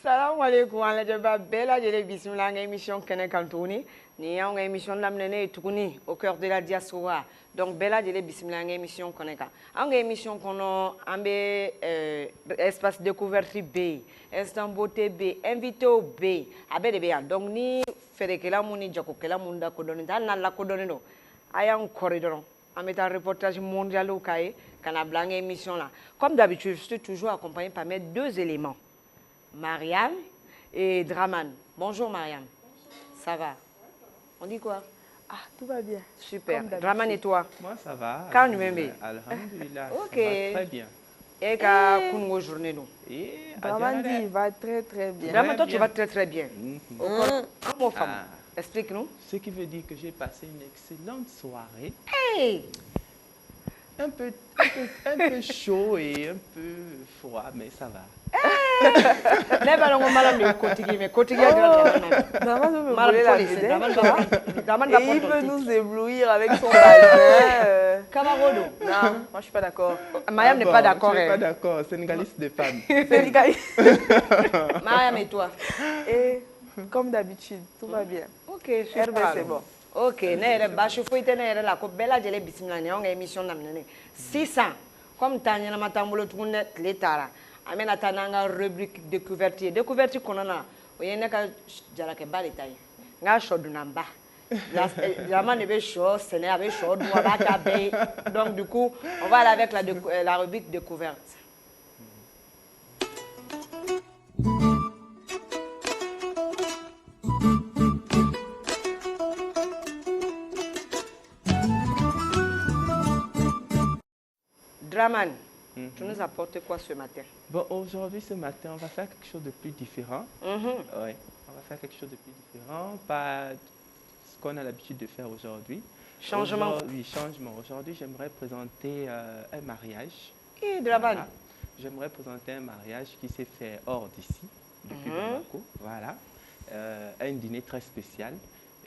Salam alaikum ala jaba bella jele bismillah nga émission kene kantouni ni nga émission lamnene tukuni au cœur de la diaspora donc bella jele bismillah nga émission kene ka nga émission kono ambe espace découverte B instant beauté B invité au B abe de be donc ni ferekela muni jako kela munda ko doni tan la ko doni no ayan corridor ambe ta reportage mondial au kai kana blanc émission là comme d'habitude je suis toujours accompagné par mes deux éléments Mariam et Draman. Bonjour Mariam. Bonjour. Ça va? On dit quoi? Ah, tout va bien. Super. Draman et toi? Moi ça va. Quand nous m'aimons? Alhamdulillah. Ok. Ça va très bien. Et quand nous journée nous? Draman dit il va très bien. Draman, toi tu vas très bien. Un mot femme. Explique-nous. Ce qui veut dire que j'ai passé une excellente soirée. Hey! Un peu chaud et un peu froid, mais ça va. Et il peut nous éblouir avec son balcon. Camarodo. Non, moi je suis pas d'accord. Mariam n'est pas d'accord. Je suis pas d'accord, sénégaliste de femmes. Sénégaliste. Mariam et toi? Et comme d'habitude, tout va bien. Ok, super. C'est bon. Ok, nere basho foite nere la ko bella jele bismillah ne on émission namnene 600 comme tanya na matambulo tunne letara amena tananga rubrique découverte konona oyene ka jara ke bali tay nga shodu namba la man be show sene avec show do ba be donc du coup on va aller avec la rubrique découverte. Draman, tu nous apportes quoi ce matin? Bon, aujourd'hui, ce matin, on va faire quelque chose de plus différent. Ouais, on va faire quelque chose de plus différent, pas ce qu'on a l'habitude de faire aujourd'hui. Changement. Oui, changement. Aujourd'hui, j'aimerais présenter un mariage. Et Draman? Voilà. J'aimerais présenter un mariage qui s'est fait hors d'ici, depuis Bamako. Voilà. Un dîner très spécial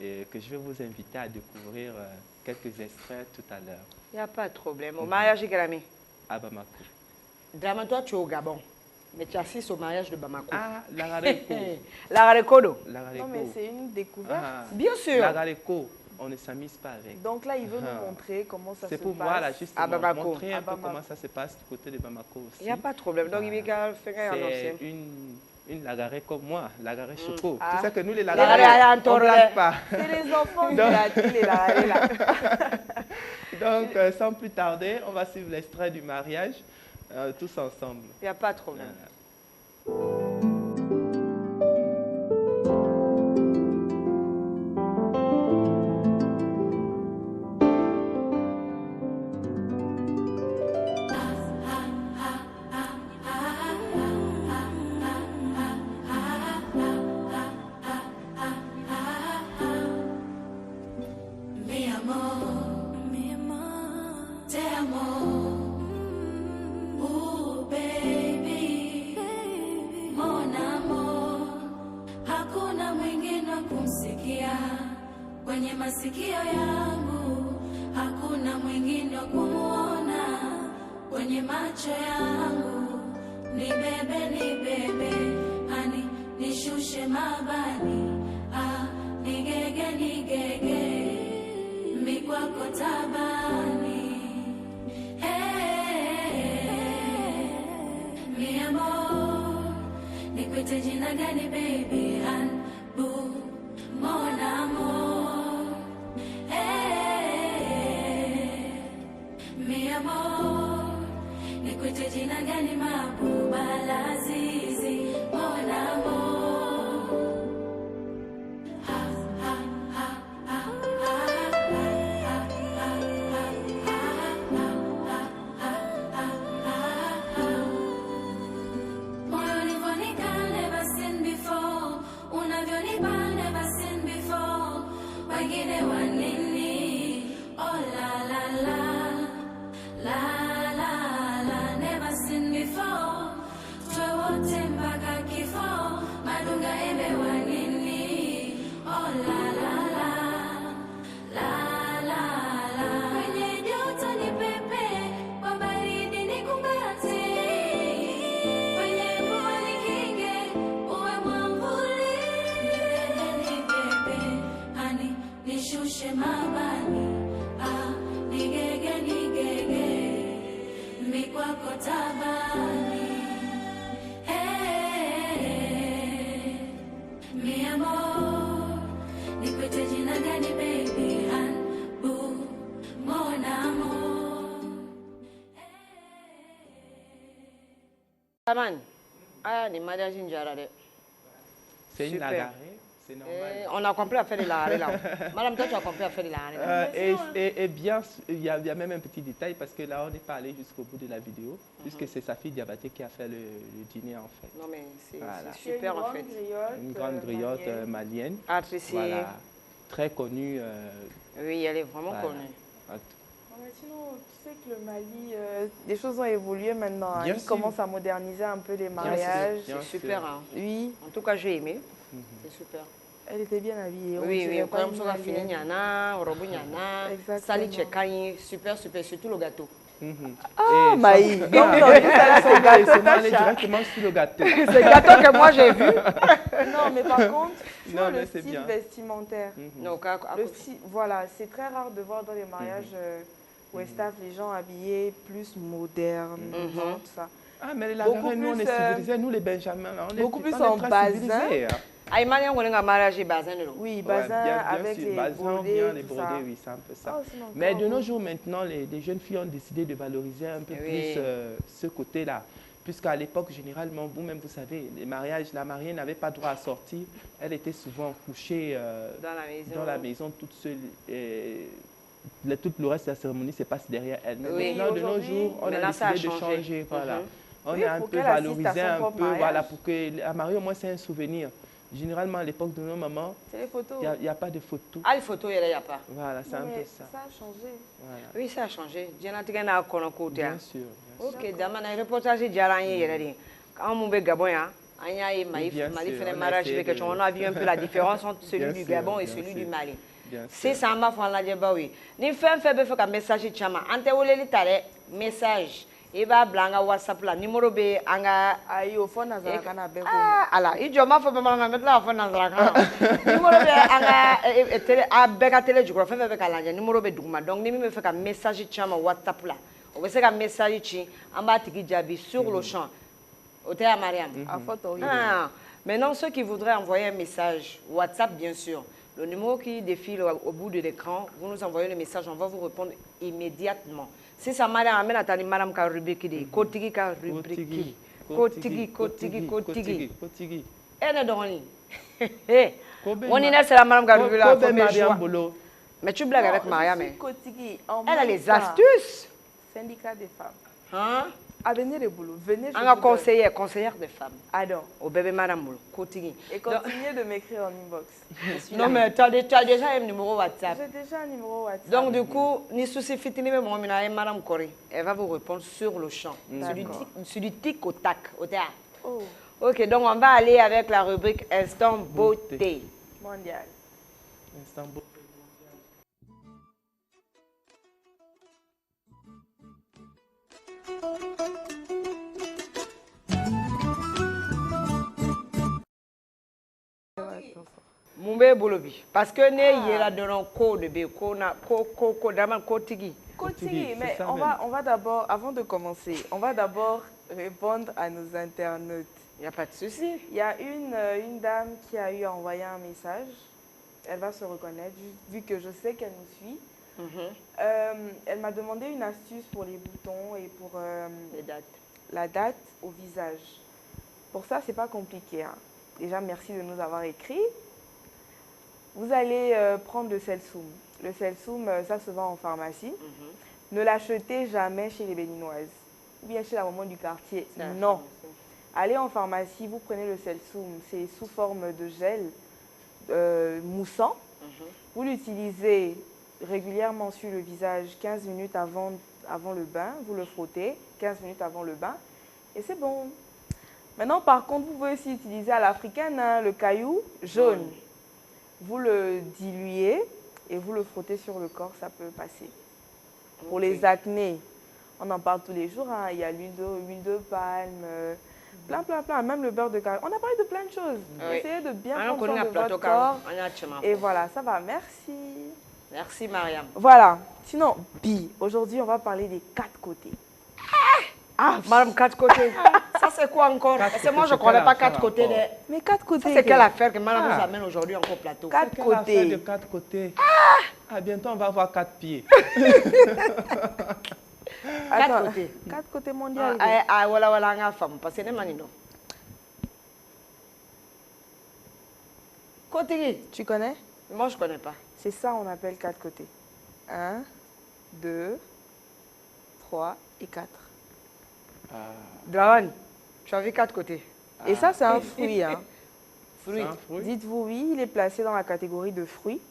et que je vais vous inviter à découvrir quelques extraits tout à l'heure. Il n'y a pas de problème. Au mariage, Grami? À Bamako. Draman, toi, tu es au Gabon. Mais tu assistes au mariage de Bamako. Ah, Lagareko. Lagareko. Non, mais c'est une découverte. Bien sûr. Lagareko, on ne s'amuse pas avec. Donc là, il veut nous montrer comment ça se passe. C'est pour voir, justement, à Bamako. Montrer un peu comment ça se passe du côté de Bamako aussi. Il n'y a pas de problème. Donc, il va faire un ancien. C'est une lagarée comme moi, lagarée choco. Ah. Tu sais que nous, les lagarés, on ne blague pas. C'est les enfants qui l'ont dit, les lagarés là. Donc, sans plus tarder, on va suivre l'extrait du mariage tous ensemble. Il n'y a pas de problème. Kwenye masikio yangu hakuna mwingine wa kumuona, kwenye macho yangu ni bebe hani nishushe mabani, nigege mikwako tabani. Mi amor, nikwite jina gani baby? Boo, mon amour. Mi amor, nikwite jina gani? Mabuba Lazizi, mon amour. Moyo ulivyonika, never seen before. tabani nigege nigege mikwako tabani mi amor nikwete jina gani baby bu mon amour Taman, ah, ni mariage njara de. C'est une Super. lagarée, c'est normal. On a compris à faire de l'arrêt là. Madame, toi, tu as compris à faire de l'arrêt. Et bien, il y a même un petit détail parce que là, on n'est pas allé jusqu'au bout de la vidéo, puisque c'est sa fille Diabaté qui a fait le dîner en fait. Non, mais c'est Voilà. super en fait. Une grande griotte malienne. Appréciée. Voilà. Très connue. Oui, elle est vraiment Voilà. connue. Non, mais sinon, tu sais que le Mali, des choses ont évolué maintenant. Hein. Bien Ils sûr. commencent à moderniser un peu les mariages. Bien C'est sûr. super. Hein. Oui, En tout cas, j'ai aimé. C'est super. elle était bien habillée. On Oui, dirait oui, pas comme une ça, on a fini, Malienne. Nyana, Robo Nyana, Exactement. Sali Tchekani, super, super, surtout le gâteau. Ah, Maï. Donc, Non, non, tout ça, c'est gâteau, c'est aller Tacha. directement sur le gâteau. C'est le gâteau que moi j'ai vu. Non, mais par contre, tu Non, vois mais le c'est style bien. vestimentaire. Donc, Le style, voilà, c'est très rare de voir dans les mariages West Af les gens habillés plus modernes, tout ça. Ah, mais la Beaucoup garée, nous, on est plus, civilisés, nous, les Benjamins, là, on est, beaucoup plus on est en très bazin. civilisés, hein. Aïmania, on a un mariage bazin de l'eau. Oui, Ouais, bazin bien avec sûr, les bazin, brodés, bien, les tout brodés, ça. oui, c'est un peu ça. Oh, sinon, Mais encore de nos bon. jours, maintenant, les jeunes filles ont décidé de valoriser un peu Oui. plus ce côté-là. Puisqu'à l'époque, généralement, vous-même, vous savez, les mariages, la mariée n'avait pas droit à sortir. Elle était souvent couchée Dans la maison. toute seule. Et tout le reste de la cérémonie se passe derrière elle. Mais Oui, maintenant, de nos aujourd'hui, jours, on a maintenant, ça a décidé de changé. changer. Voilà. On Oui, a un pour peu qu'elle assiste à valorisé son un propre peu, mariage. voilà, pour que la mariée, au moins, c'est un souvenir. Généralement, à l'époque de nos mamans, C'est les photos. il n'y a pas de photos. Ah, les photos, il n'y a pas. Voilà, c'est Non, un mais peu ça. ça a changé. Voilà. Oui, ça a changé. Dianatika n'a pas côté. Bien sûr. Bien sûr. Ok, dama na reportage diyara an ye yɛrɛ de an mun bɛ Gabon yan an y'a ye Mali bien Mali sûr, fɛnɛ on a mariage essayé bɛ kɛ de- cogo on a vu un peu la différence entre celui Bien du sûr, Gabon et bien celui sûr. du Mali. Bien sûr. Sisan an b'a fɔ an lajɛbaw ye ni fɛn fɛn bɛ fɛ ka message caman an tɛ weleli ta dɛ message i b'a bila an ka WhatsApp la numéro bɛ an ka Aïe, au fond, Nazara Kana Beko. ah ala i jɔ n b'a fɔ bamanankan n bɛ tila k'a fɔ nanzarakan na numéro bɛ an ka télé a bɛɛ ka télé jukɔrɔ fɛn fɛn bɛ k'a lajɛ numéro bɛ duguma donc ni min bɛ fɛ ka message caman WhatsApp la o bɛ se ka message ci an b'a tigi jaabi sur le champ o tɛ ya Mariam. À photo, oui. Ah, maintenant, ceux qui voudraient envoyer un message, WhatsApp bien sûr, le numéro qui défile au bout de l'écran, vous nous envoyez le message, on va vous répondre immédiatement. Si ça m'a amène à tani madame ka rubrique de kotigi ka rubrique. Kotigi. Eh ne doni. On est c'est la madame ka rubrique là, faut mes choix. Mais tu blagues avec Maria mais Kotigi, elle a les astuces. Syndicat des femmes. Hein? À venir le boulot. Venez chez On a vous. conseillère des femmes. Adon. Au bébé madame Boulou, Kotigi. Et continuez de m'écrire en inbox. Je suis Non là. mais tu as déjà un numéro WhatsApp. J'ai déjà un numéro WhatsApp. Donc du coup, ni souci fitini mais mon mina madame Corée, elle va vous répondre sur le champ, sur du tic au tac, au théâtre. Oh, Ok, donc on va aller avec la rubrique Instant Beauté. mondial. Instant beau. Mumbe Bolobi. Parce que ne yela donnant ko de be ko na ko daman ko tigi. Kotigi, c'est mais ça on va d'abord, avant de commencer, on va d'abord répondre à nos internautes. Il n'y a pas de souci. Il y a une dame qui a eu à envoyer un message. Elle va se reconnaître, vu que je sais qu'elle nous suit. Elle m'a demandé une astuce pour les boutons et pour Les dates. la date au visage. Pour ça, c'est pas compliqué. Hein. Déjà, merci de nous avoir écrit. Vous allez prendre le Selsum. Le Selsum, ça se vend en pharmacie. Ne l'achetez jamais chez les Béninoises ou bien chez la maman du quartier. Non. Allez en pharmacie, vous prenez le Selsum. C'est sous forme de gel moussant. Vous l'utilisez régulièrement sur le visage 15 minutes avant le bain. Vous le frottez 15 minutes avant le bain et c'est bon. Maintenant, par contre, vous pouvez aussi utiliser à l'africaine hein, le caillou jaune. Vous le diluez et vous le frottez sur le corps, ça peut passer. Pour les acnés, on en parle tous les jours. Hein. Il y a l'huile de palme, plein. Même le beurre de karité. On a parlé de plein de choses. Oui. Essayez de bien On prendre soin a de plateau votre corps. on a tchema. Et voilà, ça va. Merci. Merci, Mariam. Voilà. Sinon, bi. Aujourd'hui, on va parler des 4 côtés. Ah, Madame, 4 côtés. Ça, c'est quoi encore? Quatre Parce que moi, côtés, je ne c'est connais quelle pas 4 affaire côtés. encore? Mais 4 côtés. Ça, c'est quelle affaire que Madame Ah. nous amène aujourd'hui encore au plateau? 4 Quelle affaire de côtés. 4 côtés. Ah, bientôt, on va avoir 4 pieds. 4 côtés. 4 côtés mondiaux. Voilà, on a femme. Parce que c'est manino. Côté. Tu connais? Moi, je ne connais pas. C'est ça, on appelle 4 côtés. 1, 2, 3 et 4. Drawan, tu as vu 4 côtés. Et ça, c'est un fruit. Hein. C'est un fruit. Dites-vous oui, il est placé dans la catégorie de fruits.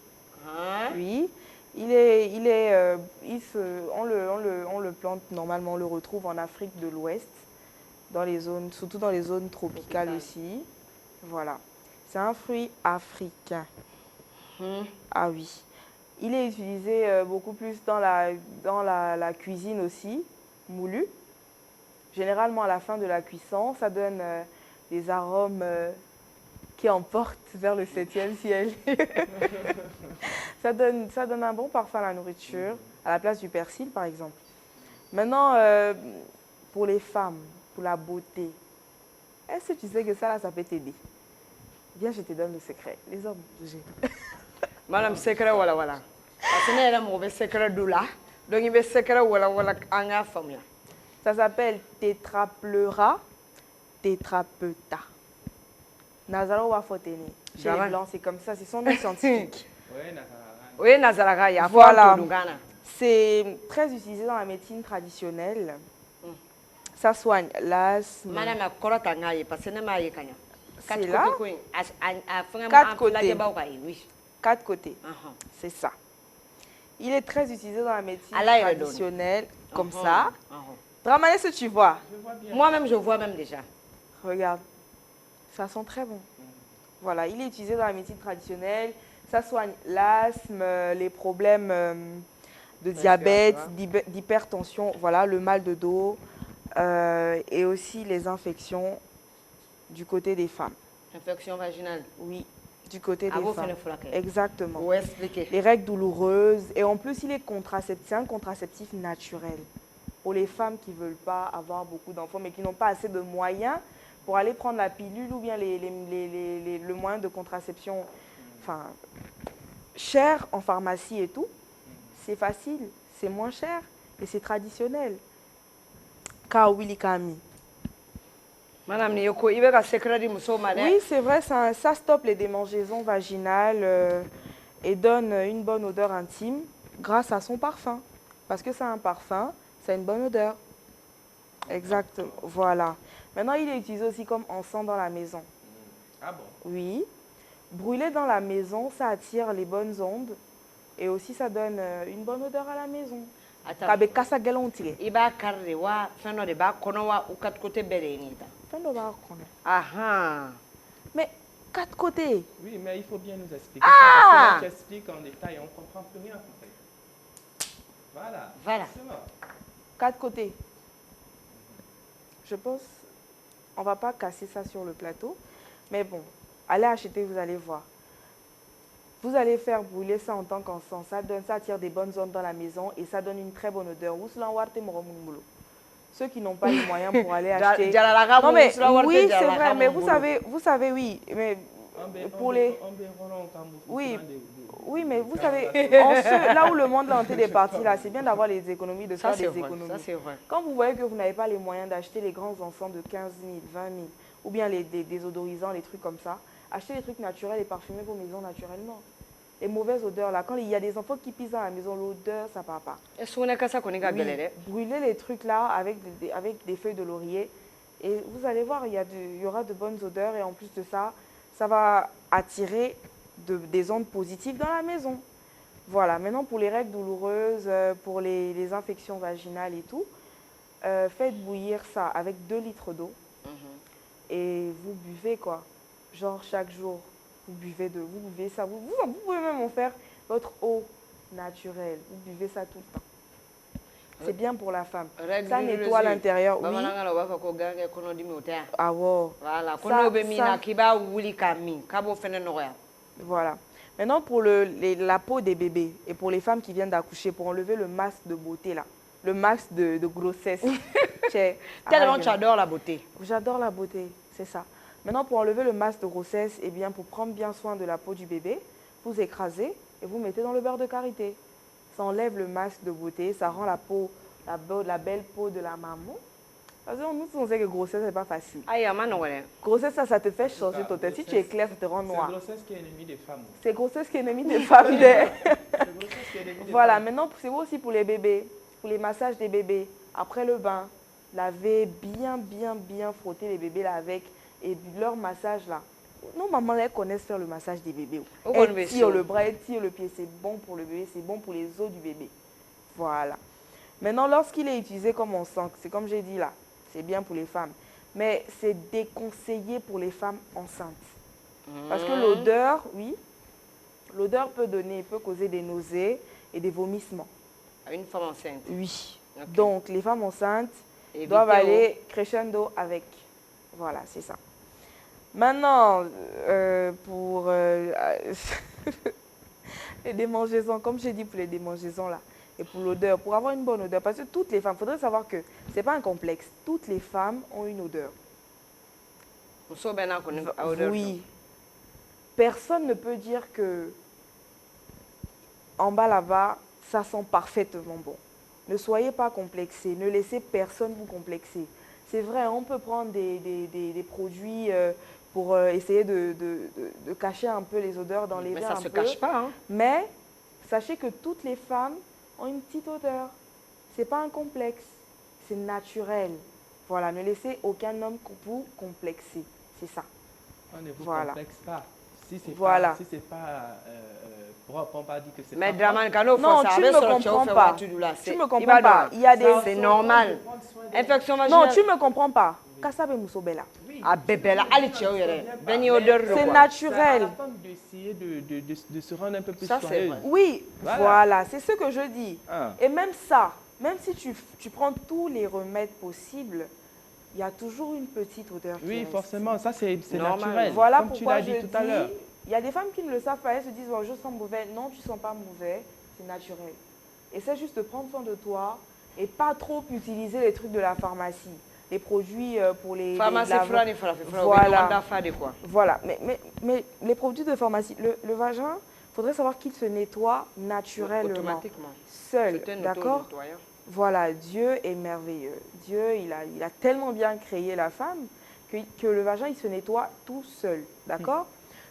Hein? Oui. On le plante normalement, on le retrouve en Afrique de l'Ouest, surtout dans les zones tropicales aussi. Voilà. C'est un fruit africain. Ah oui. Il est utilisé beaucoup plus dans la cuisine aussi, moulu. Généralement, à la fin de la cuisson, ça donne des arômes qui emportent vers le 7e ciel. Ça donne un bon parfum à la nourriture, à la place du persil, par exemple. Maintenant, pour les femmes, pour la beauté, est-ce que tu sais que ça peut t'aider? Viens, je te donne le secret. Les hommes, bougez. Madame, secret, voilà. Parce que nous avons un secret de là. Donc, il y a un secret, voilà, en femme. Ça s'appelle Tetrapleura tetrapeuta. Nazaro Wafoteni. Chez les Blancs, c'est comme ça, c'est son nom scientifique. Oui, Nazaraga, il y a Voilà. Ghana. C'est très utilisé dans la médecine traditionnelle. Ça soigne l'asthme. Madame, la corotte en aïe, parce que nous avons un C'est là. 4 côtés. Oui. 4 côtés. C'est ça. Il est très utilisé dans la médecine À l'air donné. traditionnelle, comme ça. Dramane, ce que tu vois? Moi-même, je vois même déjà. Regarde. Ça sent très bon. Voilà, il est utilisé dans la médecine traditionnelle. Ça soigne l'asthme, les problèmes de diabète, d'hypertension, voilà, le mal de dos et aussi les infections du côté des femmes. Infection vaginale. Oui, du côté des vous femmes. faites le flaquet. Exactement. Vous expliquez. Les règles douloureuses. Et en plus, il est c'est un contraceptif naturel. Pour les femmes qui ne veulent pas avoir beaucoup d'enfants, mais qui n'ont pas assez de moyens pour aller prendre la pilule ou bien le moyen de contraception cher en pharmacie et tout, c'est facile, c'est moins cher et c'est traditionnel. Kawili Kami. Madame Niyoko, il y a un secret de Moussoma. Oui, c'est vrai, ça stoppe les démangeaisons vaginales et donne une bonne odeur intime grâce à son parfum. Parce que c'est un parfum, c'est une bonne odeur. Exactement, voilà. Maintenant, il est utilisé aussi comme encens dans la maison. Ah bon? Oui. Brûler dans la maison, ça attire les bonnes ondes et aussi ça donne une bonne odeur à la maison. Kabe kasa gelon tire. Il va carrer, faire nos débats, qu'on a ou 4 côtés bérénita. Mais 4 côtés. Oui, mais il faut bien nous expliquer ça, parce que là, tu expliques en détail, on ne comprend plus rien. En fait. Voilà. 4 côtés. Je pense, on ne va pas casser ça sur le plateau, mais bon, allez acheter, vous allez voir. Vous allez faire brûler ça en tant qu'encens. Ça attire des bonnes ondes dans la maison et ça donne une très bonne odeur. Ceux qui n'ont pas les moyens pour aller acheter. Non mais oui, c'est vrai, mais vous savez, oui, mais pour les. Oui, mais vous savez, là où le monde lentille est parti, là, c'est bien d'avoir les économies, de faire des économies. Ça, c'est vrai. Quand vous voyez que vous n'avez pas les moyens d'acheter les grands encens de 15 000, 20 000, ou bien les désodorisants, les trucs comme ça, achetez des trucs naturels et parfumez vos maisons naturellement. Les mauvaises odeurs, là, quand il y a des enfants qui pissent dans la maison, l'odeur, ça ne part pas. Oui, brûlez les trucs là avec des feuilles de laurier et vous allez voir, il y aura de bonnes odeurs et en plus de ça, ça va attirer des ondes positives dans la maison. Voilà, maintenant pour les règles douloureuses, pour les infections vaginales et tout, faites bouillir ça avec 2 litres d'eau et vous buvez quoi, genre chaque jour. Vous buvez ça, vous pouvez même en faire votre eau naturelle. Vous buvez ça tout le temps. C'est bien pour la femme. Ça nettoie l'intérieur. Oui. Ah wow. Voilà. Voilà. Maintenant, pour la peau des bébés et pour les femmes qui viennent d'accoucher, pour enlever le masque de beauté, là, le masque de grossesse. Tellement tu adores la beauté. J'adore la beauté, c'est ça. Maintenant, pour enlever le masque de grossesse, eh bien, pour prendre bien soin de la peau du bébé, vous écrasez et vous mettez dans le beurre de karité. Ça enlève le masque de beauté, ça rend la peau, la belle peau de la maman. Parce que nous, on sait que grossesse, c'est pas facile. Aïe, non, ouais. Grossesse, ça te fait changer ton tête. Si tu es clair, ça te rend noir. C'est grossesse qui est ennemie des femmes. C'est grossesse qui est ennemie des femmes. Voilà, maintenant, c'est aussi pour les bébés, pour les massages des bébés. Après le bain, laver bien frotter les bébés là avec et leur massage là. Nos mamans, elles connaissent faire le massage des bébés. Elles tirent le bras, elles tirent le pied. C'est bon pour le bébé, c'est bon pour les os du bébé. Voilà. Maintenant, lorsqu'il est utilisé comme on sent, c'est comme j'ai dit là, c'est bien pour les femmes. Mais c'est déconseillé pour les femmes enceintes. Parce que l'odeur, oui, l'odeur peut causer des nausées et des vomissements. À une femme enceinte? Oui. Okay. Donc, les femmes enceintes doivent aller crescendo avec. Voilà, c'est ça. Maintenant, pour les démangeaisons, comme j'ai dit pour les démangeaisons là, et pour l'odeur, pour avoir une bonne odeur, parce que toutes les femmes, il faudrait savoir que ce n'est pas un complexe, toutes les femmes ont une odeur. Oui. Personne ne peut dire que en bas là-bas, ça sent parfaitement bon. Ne soyez pas complexés, ne laissez personne vous complexer. C'est vrai, on peut prendre des produits pour essayer de cacher un peu les odeurs, d'enlever un peu. Mais ça ne se cache pas. Hein. Mais sachez que toutes les femmes ont une petite odeur. Ce n'est pas un complexe, c'est naturel. Voilà, ne laissez aucun homme vous complexer. C'est ça. On ne vous complexe pas. Si c'est voilà. pas propre, on va dire que c'est mais pas propre. Non, tu ne me comprends pas. Tu me comprends pas. Il y a des... C'est normal. Infection vaginale. Non, tu ne me comprends pas. Kassabe Moussobela. Ah, bébé, là, allez, c'est naturel. D'essayer de se rendre un peu plus soigneuse. Oui, voilà, c'est ce que je dis. Et même ça, même si tu prends tous les remèdes possibles, il y a toujours une petite odeur. Oui, forcément, ça c'est naturel. Voilà comme pourquoi tu l'as dit tout à l'heure. Il y a des femmes qui ne le savent pas, elles se disent oh, je sens mauvais. Non, tu ne sens pas mauvais, c'est naturel. Essaie juste de prendre soin de toi et pas trop utiliser les trucs de la pharmacie. Les produits pour les... Pharmacie, voilà. Voilà, mais les produits de pharmacie, le vagin, il faudrait savoir qu'il se nettoie naturellement. Automatiquement. Seul, d'accord? Voilà, Dieu est merveilleux. Dieu, il a tellement bien créé la femme que le vagin, il se nettoie tout seul, d'accord?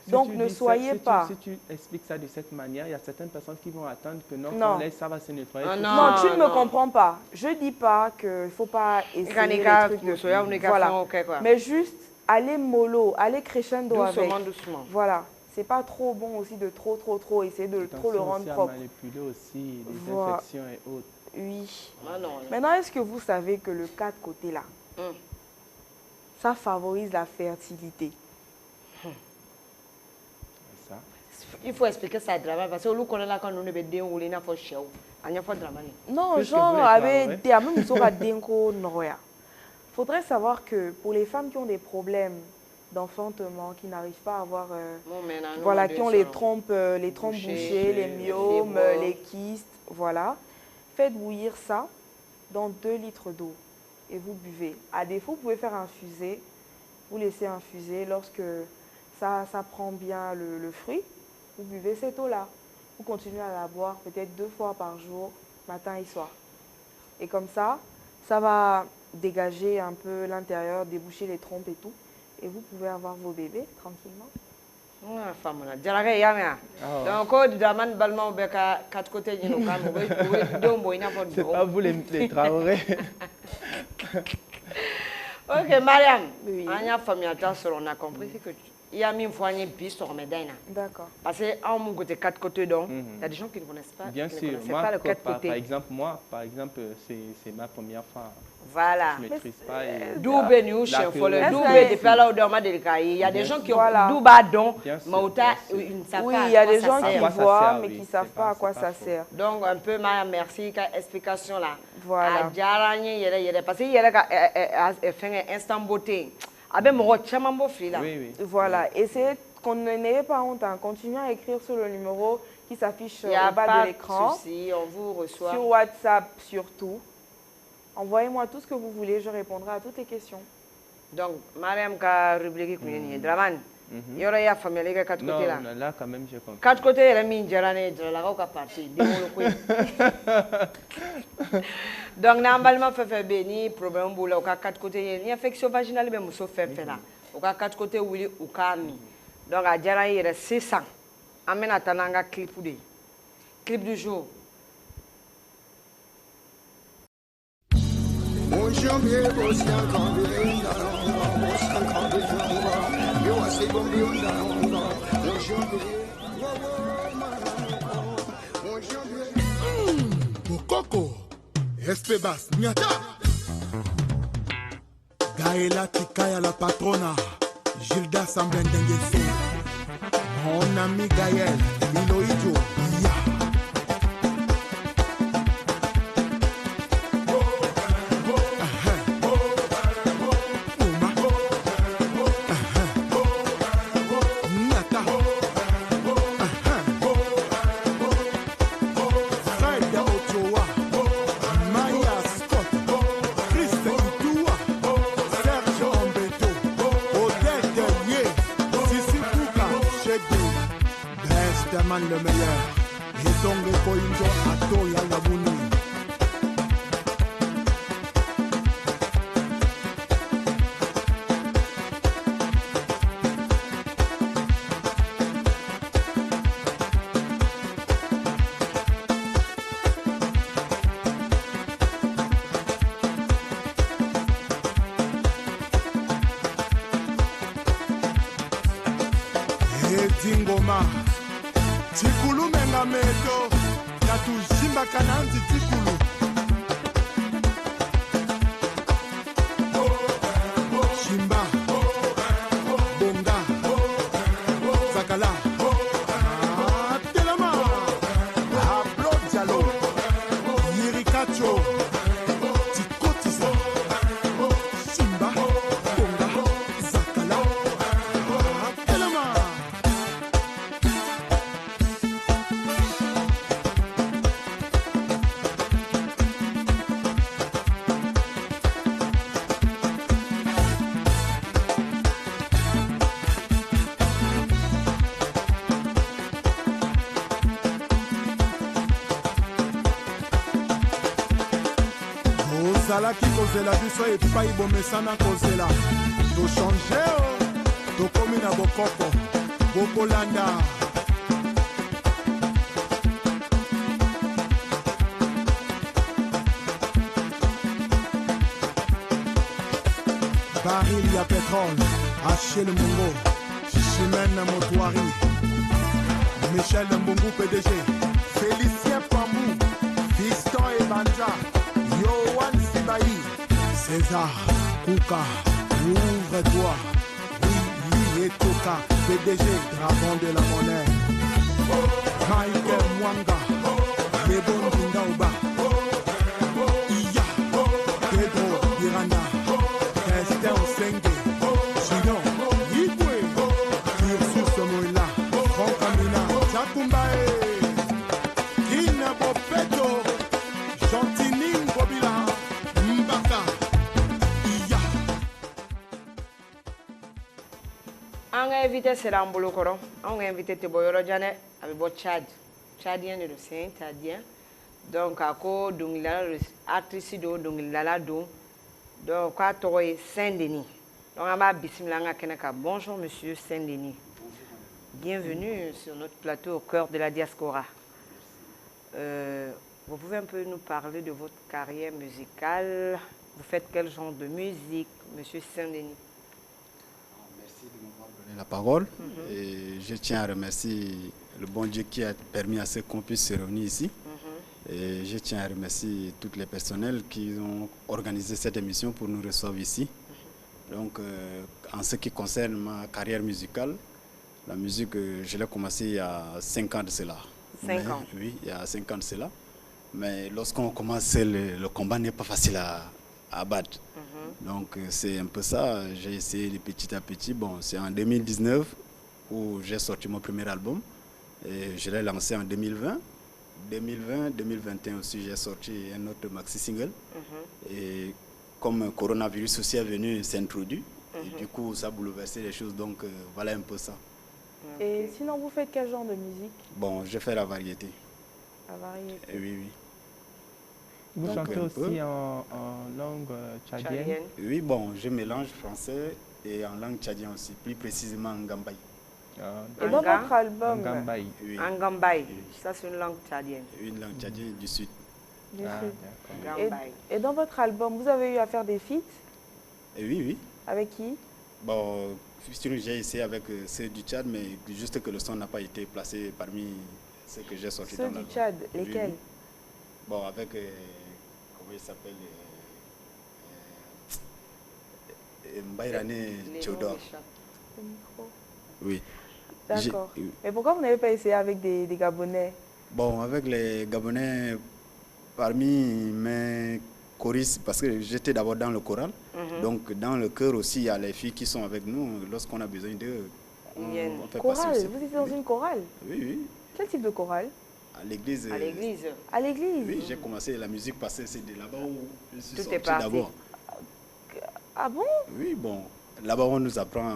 Donc, ne soyez pas... Si tu expliques ça de cette manière, il y a certaines personnes qui vont attendre que notre lait, ça va se nettoyer. Non, tu ne me comprends pas. Je ne dis pas qu'il ne faut pas essayer les trucs de... Voilà. Mais juste, aller mollo, aller crescendo avec. Doucement. Voilà. C'est pas trop bon aussi de trop essayer de trop le rendre propre. Manipuler aussi les infections et autres. Oui. Maintenant, est-ce que vous savez que le 4 côtés là, ça favorise la fertilité? Il faut expliquer ça à Draman parce que nous connaissons quand nous ne bedons ou les n'a pas chiao. Anya pas Draman. Non, genre avec des amis nous aura denko noya. Faudrait savoir que pour les femmes qui ont des problèmes d'enfantement, qui n'arrivent pas à avoir, voilà, qui ont les trompes bouchées, les myomes, les kystes, voilà. Faites bouillir ça dans 2 litres d'eau et vous buvez. À défaut, vous pouvez faire infuser, vous laissez infuser lorsque ça prend bien le fruit. Vous buvez cette eau-là. Vous continuez à la boire peut-être 2 fois par jour, matin et soir. Et comme ça va dégager un peu l'intérieur, déboucher les trompes et tout. Et vous pouvez avoir vos bébés tranquillement. C'est pas vous les Traoré. Ok, Mariam, on a compris que il y a mis une fois une piste sur Médina. D'accord. Parce qu'en mon côté 4 côtés, donc, il y a des gens qui ne connaissent pas. Bien sûr, moi, pas le 4 par exemple, moi, c'est ma première fois. Voilà. Je ne maîtrise pas. D'où béni, chef, il y a des gens qui ont d'où badon, ils ne savent pas. Oui, il y a des gens qui voient, mais qui ne savent pas à quoi ça sert. Donc, un peu, merci, explication là. Voilà. Parce qu'il y a un instant beauté. Oui. Voilà, essayez n'ayez pas honte, hein. Continuez à écrire sur le numéro qui s'affiche Il n'y a au bas pas de l'écran. souci, on vous reçoit. Sur WhatsApp surtout. Envoyez-moi tout ce que vous voulez, je répondrai à toutes les questions. Donc, Mariam ka rubrique kuni ni Dramane. Yoro ya famille les quatre côtés là. Non, là quand même j'ai compris. Quatre côtés la mine jarane la ka parti démolo ko. Donc normalement fait béni problème boula au quatre côtés ni infection vaginale be muso fait là. Au quatre côtés wuli ou kami. Donc a jarane yere 600. Amena tananga clip de. Clip du jour. Coco, Espebas, Nyata. Gaëla Tikaya la patrona, Gilda Samblendengeso. Mon ami Gaël, Iloïdjo, ya. Le meilleur et donc le Koinjo Ato Yalabuni. Dingoma Tikulu menga meto Tatu Jimba Kananzi Tikulu Jimba Bonga Zakala Telema Ablo Jalo Yirikacho Tikotisa Jimba Bonga Zakala Telema. Ozalaki kozela biso epai bomesana kozela tochange tokomi na bokoko bokolanda baril ya pétrole Achille Mungo Chimène Motoari Michel Mbungu PDG Félicien Pambou Fiston Ebanja Yohan Sibaï, César, Kouka, ouvre-toi, oui, et Toka, PDG, dragon de la monnaie, Michael Mwanga, Lebon Bindaouba, Iya, Pedro Miranda, Esther Senge, Gino, Yigwe, Ursus Moïla, Franck Amina, Jakumbae, Kina Bopeto, Gentini Bobila, Mbaka, Iya. On a invité Serambolo Koro, on a invité Teboyoro Janet, avec votre Tchad. Tchadien de l'océan, Tchadien. Donc, à quoi, donc, il a l'actrice donc, il a la don. Donc, à toi, Saint-Denis. Donc, on va Bismillah Kenaka. Bonjour, monsieur Saint-Denis. Bienvenue sur notre plateau au cœur de la diaspora. Vous pouvez un peu nous parler de votre carrière musicale. Vous faites quel genre de musique, monsieur Saint-Denis? Merci de m'avoir donné la parole. Et je tiens à remercier le bon Dieu qui a permis à ce qu'on puisse se réunir ici. Et je tiens à remercier tous les personnels qui ont organisé cette émission pour nous recevoir ici. Donc, en ce qui concerne ma carrière musicale, la musique, je l'ai commencé il y a 5 ans de cela. 5 ans? Oui, il y a 5 ans de cela. Mais lorsqu'on commence, le combat n'est pas facile à battre. Donc, c'est un peu ça. J'ai essayé de petit à petit. Bon, c'est en 2019 où j'ai sorti mon premier album. Et je l'ai lancé en 2020. 2020-2021 aussi, j'ai sorti un autre maxi-single. Et comme un coronavirus aussi est venu s'introduire, et du coup, ça a bouleversé les choses. Donc, voilà un peu ça. Et sinon, vous faites quel genre de musique? Bon, je fais la variété. La variété. Oui, oui. Vous Donc, chantez un aussi peu. en langue tchadienne. Tchadienne. Oui, bon, je mélange français et en langue tchadienne aussi, plus précisément en Gambaye. Et dans Anga. votre album Gambaye. Oui, Angambay, ça c'est une langue tchadienne. une langue tchadienne du sud. du Ah, Sud. d'accord. Gambay. Et dans votre album, vous avez eu à faire des feats? Et oui, oui. Avec qui? Bon, j'ai essayé avec ceux du Tchad, mais juste que le son n'a pas été placé parmi ceux que j'ai sortis Ceux dans du l'album. Tchad, Oui, lesquels? oui. Bon, avec, comment il s'appelle Mbayrane Les Tchodor. noms m'échappent. Le micro. Oui. D'accord. J'ai- Mais pourquoi vous n'avez pas essayé avec des Gabonais? Bon, avec les Gabonais, parmi mes choristes, parce que j'étais d'abord dans le choral, donc dans le chœur aussi, il y a les filles qui sont avec nous. Lorsqu'on a besoin d'eux, Ils viennent. on fait passer Chorale, aussi. vous étiez dans Oui. une chorale? Oui, oui. Quel type de chorale? À l'église. À l'église. À l'église? Oui, j'ai commencé la musique parce que c'est de là-bas où je suis Tout est sorti parti. d'abord. Ah bon? Oui, bon, là-bas on nous apprend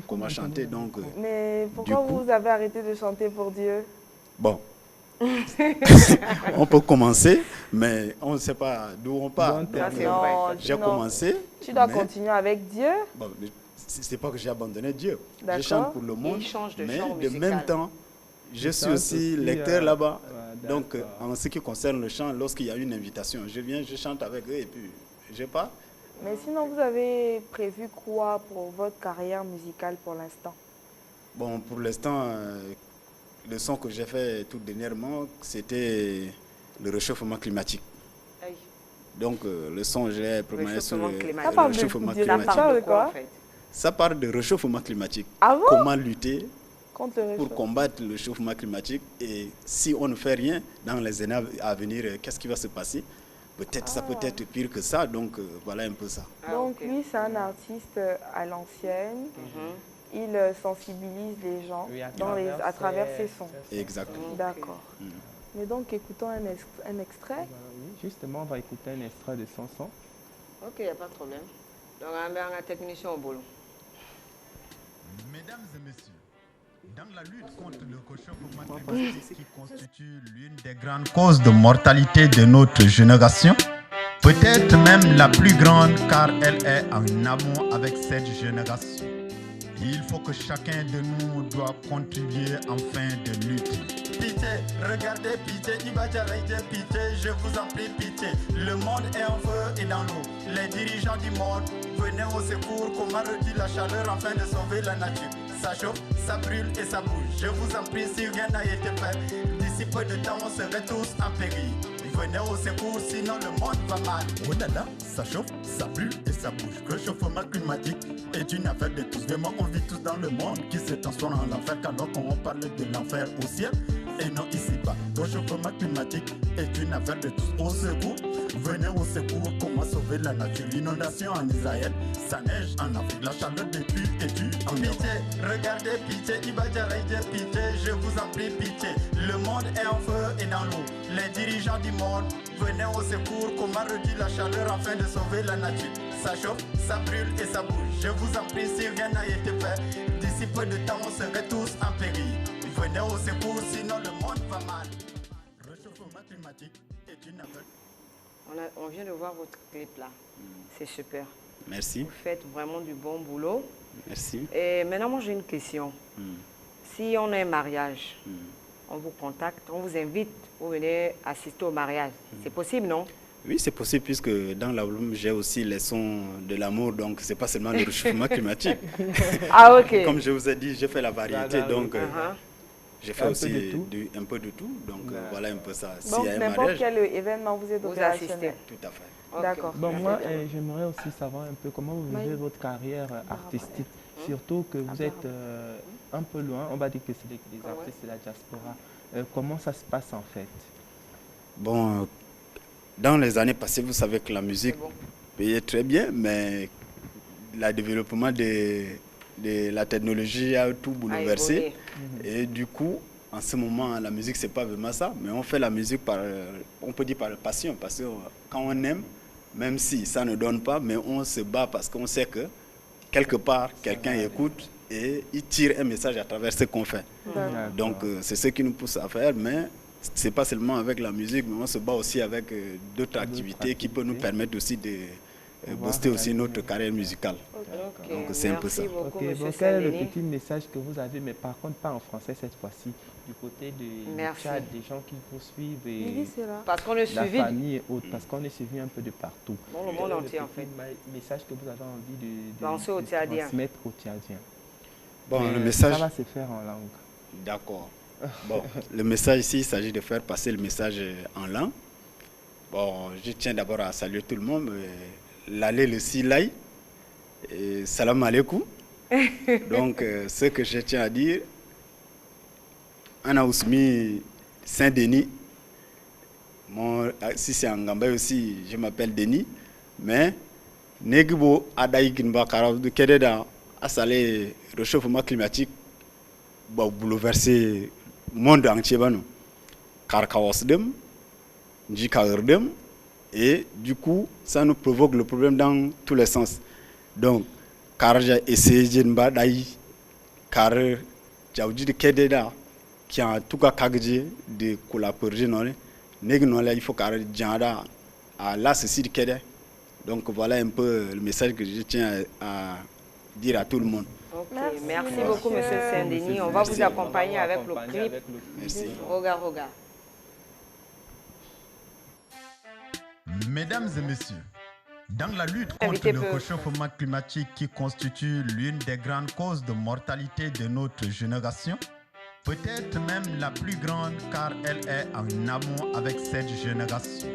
comment chanter, donc Mais pourquoi coup- vous avez arrêté de chanter pour Dieu? bon. On peut commencer, mais on ne sait pas d'où on part. Bon, Donc, Ça, c'est Non, vrai. j'ai non. commencé. Tu dois mais- continuer avec Dieu. Bon, mais c'est pas que j'ai abandonné Dieu. Je D'accord. chante pour le monde, Il change de mais genre de musical. même temps, je suis chante aussi aussi, lecteur là-bas. Donc, d'accord. en ce qui concerne le chant, lorsqu'il y a une invitation, je viens, je chante avec eux et puis je pars. Mais sinon, vous avez prévu quoi pour votre carrière musicale pour l'instant? Bon, pour l'instant, le son que j'ai fait tout dernièrement, c'était le réchauffement climatique. Aïe. Donc, le son, j'ai programmé sur Réchauffement le climatique. Ça parle de- réchauffement de- Ça climatique. Ça parle parle de de quoi quoi en fait? Ça parle de réchauffement climatique. Ah bon? Comment lutter Contre le pour réchauffement. combattre le réchauffement climatique et si on ne fait rien dans les années à venir, qu'est-ce qui va se passer? Peut-être ça peut être pire que ça, donc voilà un peu ça. Ah, Donc ok. lui, c'est un artiste à l'ancienne. Il sensibilise les gens Oui, à travers ses sons. Exactement. Ok. D'accord. Mais donc, écoutons un extrait. Bah oui, justement, on va écouter un extrait de son son. Ok, il n'y a pas de problème. Donc, on a un technicien au boulot. Mesdames et messieurs, dans la lutte contre le réchauffement climatique qui constitue l'une des grandes causes de mortalité de notre génération, peut-être même la plus grande car elle est en amont avec cette génération. Il faut que chacun de nous doit contribuer afin de lutter. Pitié, regardez, pitié, pitié, je vous en prie, pitié. Le monde est en feu et dans l'eau. Les dirigeants du monde, venez au secours. Comment réduire la chaleur afin de sauver la nature? Ça chauffe, ça brûle et ça bouge. Je vous en prie, si rien n'a été fait, d'ici peu de temps, on serait tous en péril. Venez au secours, sinon le monde va mal. Oh là là, ça chauffe, ça brûle et ça bouge. Le réchauffement climatique est une affaire de tous. Vraiment, on vit tous dans le monde qui se transforme en enfer. Alors qu'on parle de l'enfer au ciel et non ici-bas. Le réchauffement climatique est une affaire de tous. Au secours, venez au secours. Comment sauver la nature? L'inondation en Israël, ça neige en Afrique. La chaleur des pluies est due en pitié, regardez, pitié, pitié, je vous en prie, pitié. Le monde est en feu et dans l'eau. Les dirigeants du monde, venez au secours. Comment réduire la chaleur afin de sauver la nature? Ça chauffe, ça brûle et ça bouge. Je vous en prie, si rien n'a été fait, d'ici peu de temps, on serait tous en péril. Venez au secours, sinon le monde va mal. Réchauffement climatique est une affaire. On vient de voir votre clip là. C'est super. Merci, Vous faites vraiment du bon boulot. merci. Et maintenant, moi, j'ai une question. Si on a un mariage, on vous contacte, on vous invite, vous venez assister au mariage. C'est possible, non? Oui, c'est possible puisque dans l'album, j'ai aussi les sons de l'amour, donc c'est pas seulement le réchauffement climatique. Ah, ok. Comme je vous ai dit, j'ai fait la variété, Voilà, donc Uh-huh. j'ai fait Un peu aussi de tout. un peu de tout. Donc voilà un peu ça. S'il Donc, y a un n'importe mariage, quel événement, vous êtes Vous opérationnel. assistez. tout à fait. Ok. D'accord. Bon, moi, j'aimerais aussi savoir un peu comment vous vivez Oui. votre carrière artistique. Surtout que vous êtes un peu loin, on va dire que c'est les artistes de la diaspora. Comment ça se passe en fait? Bon, dans les années passées, vous savez que la musique C'est bon. payait très bien, mais le développement la technologie a tout bouleversé. évolué. Et du coup, en ce moment, la musique, c'est pas vraiment ça. Mais on fait la musique par, on peut dire par passion. Parce que quand on aime, même si ça ne donne pas, mais on se bat parce qu'on sait que quelque part, quelqu'un écoute et il tire un message à travers ce qu'on fait. Donc, c'est ce qui nous pousse à faire. Mais c'est pas seulement avec la musique, mais on se bat aussi avec d'autres activités qui peuvent nous permettre aussi de booster aussi notre carrière musicale. Ok, Donc c'est un peu ça. Merci beaucoup, Ok, monsieur donc quel est le Saint-Denis. petit message que vous avez, mais par contre pas en français cette fois-ci, du côté du Merci. Tchad, des gens qui poursuivent et Lily, c'est là. Parce qu'on est la suivi famille et autres, parce qu'on est suivi un peu de partout. dans le monde Quel est entier, en petit fait. message que vous avez envie de Lancer aux Tchadiens. transmettre aux Tchadiens. Bon, Mais le message... Ça va se faire en langue. D'accord. Bon, le message ici, il s'agit de faire passer le message en langue. Bon, je tiens d'abord à saluer tout le monde. L'allée, le silai. Salam alaikum. Donc, ce que je tiens à dire, Anna Ousmi Saint-Denis. Si c'est en Gambay aussi, je m'appelle Denis. Mais, Negibo Adaïkinba Karab de Kededa, à salé réchauffement climatique, bouleverser le monde entier. Et du coup, ça nous provoque le problème dans tous les sens. Donc, car j'ai essayé de car j'ai dit que qui a tout cas de collaborer, il faut car à là ceci de donc voilà un peu le message que je tiens à dire à tout le monde. Ok, merci beaucoup, monsieur Saint-Denis. On va vous accompagner avec le clip. Merci. Roga, roga. Mesdames et messieurs, dans la lutte contre Invité le peu. réchauffement climatique qui constitue l'une des grandes causes de mortalité de notre génération, peut-être même la plus grande car elle est en amont avec cette génération,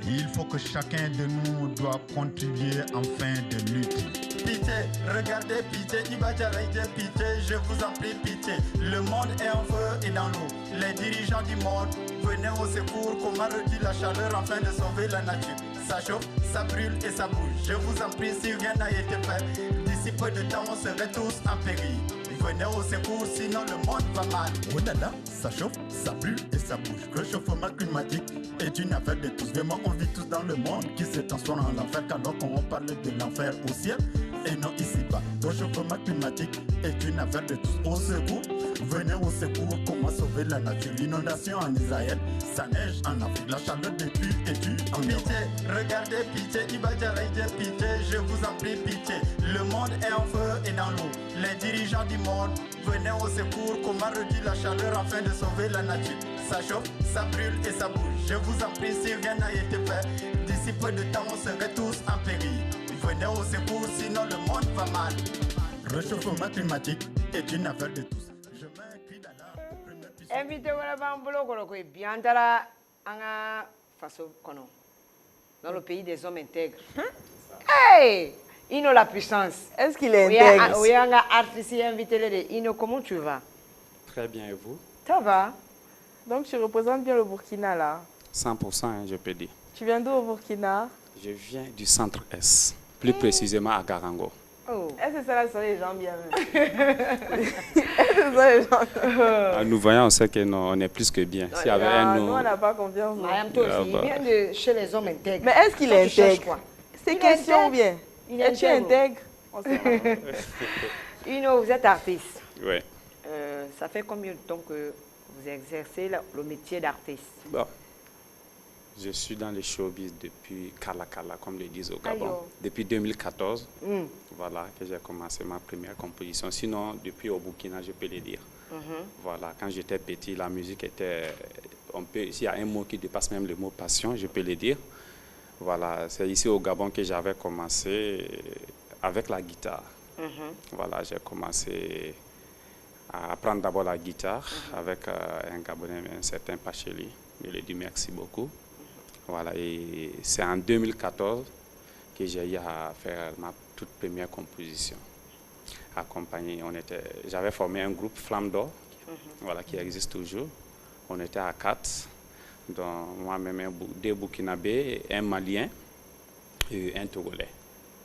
il faut que chacun de nous doit contribuer afin de lutter. Pitié, regardez, pitié, pitié, je vous en prie, pitié. Le monde est en feu et dans l'eau. Les dirigeants du monde, venez au secours, comment réduire la chaleur afin de sauver la nature. Ça chauffe, ça brûle et ça bouge. Je vous en prie, si rien n'a été fait, d'ici peu de temps, on serait tous en péril. Venez au secours, sinon le monde va mal. Oh là là, ça chauffe, ça brûle et ça bouge. Le réchauffement climatique est une affaire de tous. Vraiment, on vit tous dans le monde qui se transforme en l'enfer. Alors qu'on parle de l'enfer au ciel et non ici-bas. Le réchauffement climatique est une affaire de tous. Au secours, venez au secours, comment sauver la nature. L'inondation en Israël, ça neige en Afrique. La chaleur des pluies est due en pitié. Regardez, pitié, pitié, je vous en prie, pitié. Le monde est en feu et dans l'eau. Les dirigeants du monde, venez au secours, comment réduire la chaleur afin de sauver la nature. Ça chauffe, ça brûle et ça bouge. Je vous en prie, si rien n'a été fait, d'ici peu de temps, on serait tous en péril. Venez au secours, sinon le monde va mal. Réchauffement climatique est une affaire de tous. Je mets un cri d'alarme. Première puissance. Invité wala ban bolo kolo ko biantara anga faso kono. Dans le pays des hommes intègres. Hey! Ino la puissance. Est-ce qu'il est intègre? Oui, un artiste invité de Ino, comment tu vas? Très bien, et vous? Ça va? Donc tu représentes bien le Burkina là. 100%, hein, je peux dire. Tu viens d'où au Burkina? Je viens du centre S, plus précisément à Garango. Oh. Est-ce que ça là, sont les gens bien même? Est-ce que ça les gens Nous voyons, on sait que non, on est plus que bien. S'il y avait Ah, un nous, on nom, n'a pas confiance. non. Madame, toi aussi, bah. il vient de chez les hommes intègres. Mais est-ce qu'il Toi, est tu cherches intègre? quoi? C'est Il est question intègre. ou bien? Il est Es-tu intègre. intègre? On sait pas. Ino, vous êtes artiste. ouais. Ça fait combien de temps que vous exercez le métier d'artiste? Bon. Je suis dans les showbiz depuis Kala, comme le disent au Gabon. Aïe. Depuis 2014, Mm. voilà, que j'ai commencé ma première composition. Sinon, depuis au Burkina, je peux le dire. Voilà, quand j'étais petit, la musique était... S'il y a un mot qui dépasse même le mot passion, je peux le dire. Voilà, c'est ici au Gabon que j'avais commencé avec la guitare. Voilà, j'ai commencé à apprendre d'abord la guitare avec un Gabonais, un certain Pacheli. Je lui ai dit merci beaucoup. Voilà, et c'est en 2014 que j'ai eu à faire ma toute première composition. Accompagné, j'avais formé un groupe Flamme d'Or, voilà, qui existe toujours. On était à 4, dont moi-même deux Burkinabés, un Malien et un Togolais.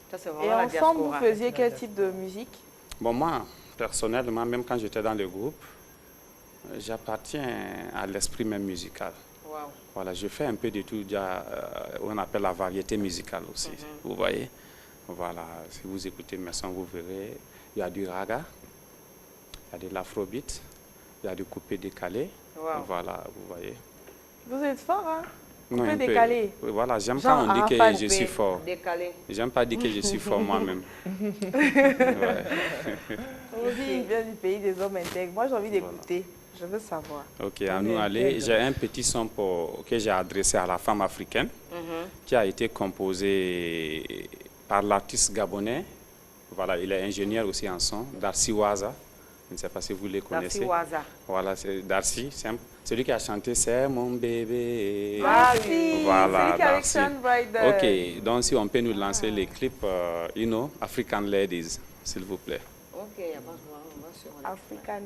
Ça, c'est vraiment Et la ensemble, vous diaspora. faisiez quel type de musique? Bon, moi, personnellement, même quand j'étais dans le groupe, j'appartiens à l'esprit même musical. Wow. Voilà, je fais un peu de tout, on appelle la variété musicale aussi, vous voyez. Voilà, si vous écoutez mes sons, vous verrez, il y a du raga, il y a de l'afrobeat, il y a du coupé décalé. Wow. Voilà, vous voyez. Vous êtes fort, hein? Non, Coupé un peu. décalé. Oui, voilà, j'aime Genre, quand on dit que pas je coupé, suis fort. décalé. J'aime pas dire que je suis fort moi-même. Ouais. Aussi, il vient du pays des hommes intègres. Moi, j'ai envie d'écouter. Je veux savoir. Ok, à nous aller. J'ai un petit son que j'ai adressé à la femme africaine qui a été composé par l'artiste gabonais. Voilà, il est ingénieur aussi en son, Darcy Waza. Je ne sais pas si vous les connaissez. Darcy Waza. Voilà, c'est Darcy. Celui qui a chanté C'est mon bébé. Ah oui, Voilà, celui qui est avec Darcy. Sean Brider. Ok, donc si on peut nous lancer les clips, African Ladies, s'il vous plaît. Ok, on va sur African.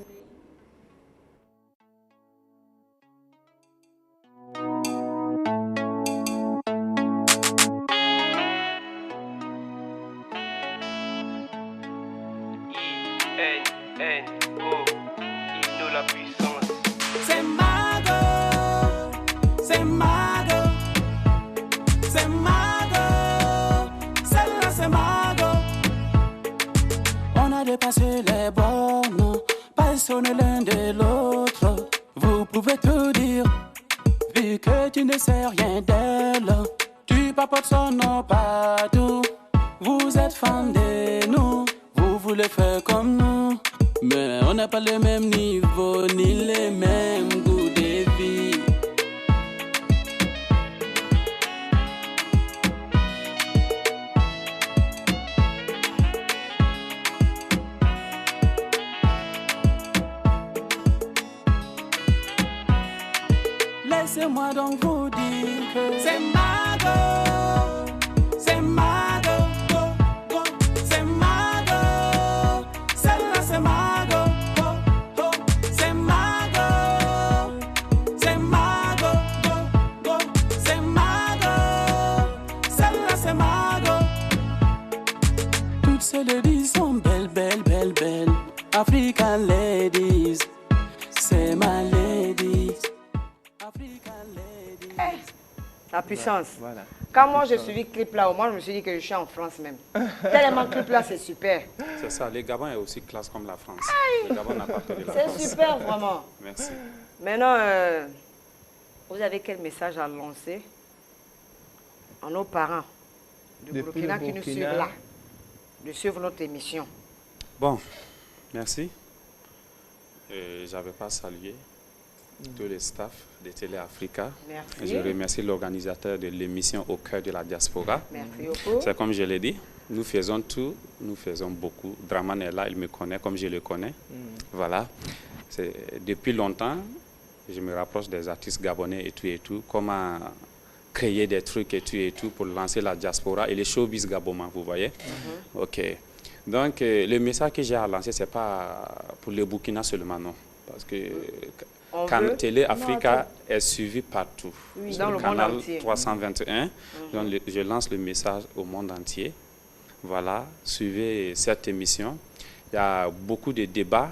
I-N-N-O, Indo la puissance. C'est Mago, c'est Mago, c'est Mago, celle-là c'est Mago. On a dépassé les bornes, personne l'un de l'autre. Vous pouvez tout dire, vu que tu ne sais rien d'elle. Tu papotes son nom partout, vous êtes fan de nous. Vous voulez faire comme nous, mais on n'a pas le même niveau ni les mêmes goûts de vie. Laissez-moi donc vous dire que c'est Mago, c'est Mago, go, go, c'est Mago, celle-là c'est Mago, go, go, c'est Mago, c'est Mago, go, go, c'est Mago, celle-là c'est Mago. Toutes ces ladies sont belles, belles, belles, belles. African ladies, c'est ma ladies. La puissance. Voilà. Quand moi j'ai suivi le clip là, au moins je me suis dit que je suis en France même. Tellement le clip là, c'est super. C'est ça, le Gabon est aussi classe comme la France. Le Gabon n'a pas peur de la France. C'est super vraiment. Merci. Maintenant, vous avez quel message à lancer à nos parents du Depuis Burkina le qui nous Burkina. suivent là, de suivre notre émission? Bon, merci. J'avais pas salué tous les staffs de Télé Africa. Merci. Je remercie l'organisateur de l'émission Au cœur de la diaspora. Merci beaucoup. C'est comme je l'ai dit, nous faisons tout, nous faisons beaucoup. Draman est là, il me connaît comme je le connais. Voilà. Depuis longtemps, je me rapproche des artistes gabonais et tout. Comment créer des trucs et tout pour lancer la diaspora et les showbiz gabonais, vous voyez. Ok. Donc, le message que j'ai à lancer, ce n'est pas pour le Burkina seulement, non. Parce que quand Télé Africa est suivi partout. Oui, sur dans le le monde canal entier. 321. Donc, je lance le message au monde entier. Voilà, suivez cette émission. Il y a beaucoup de débats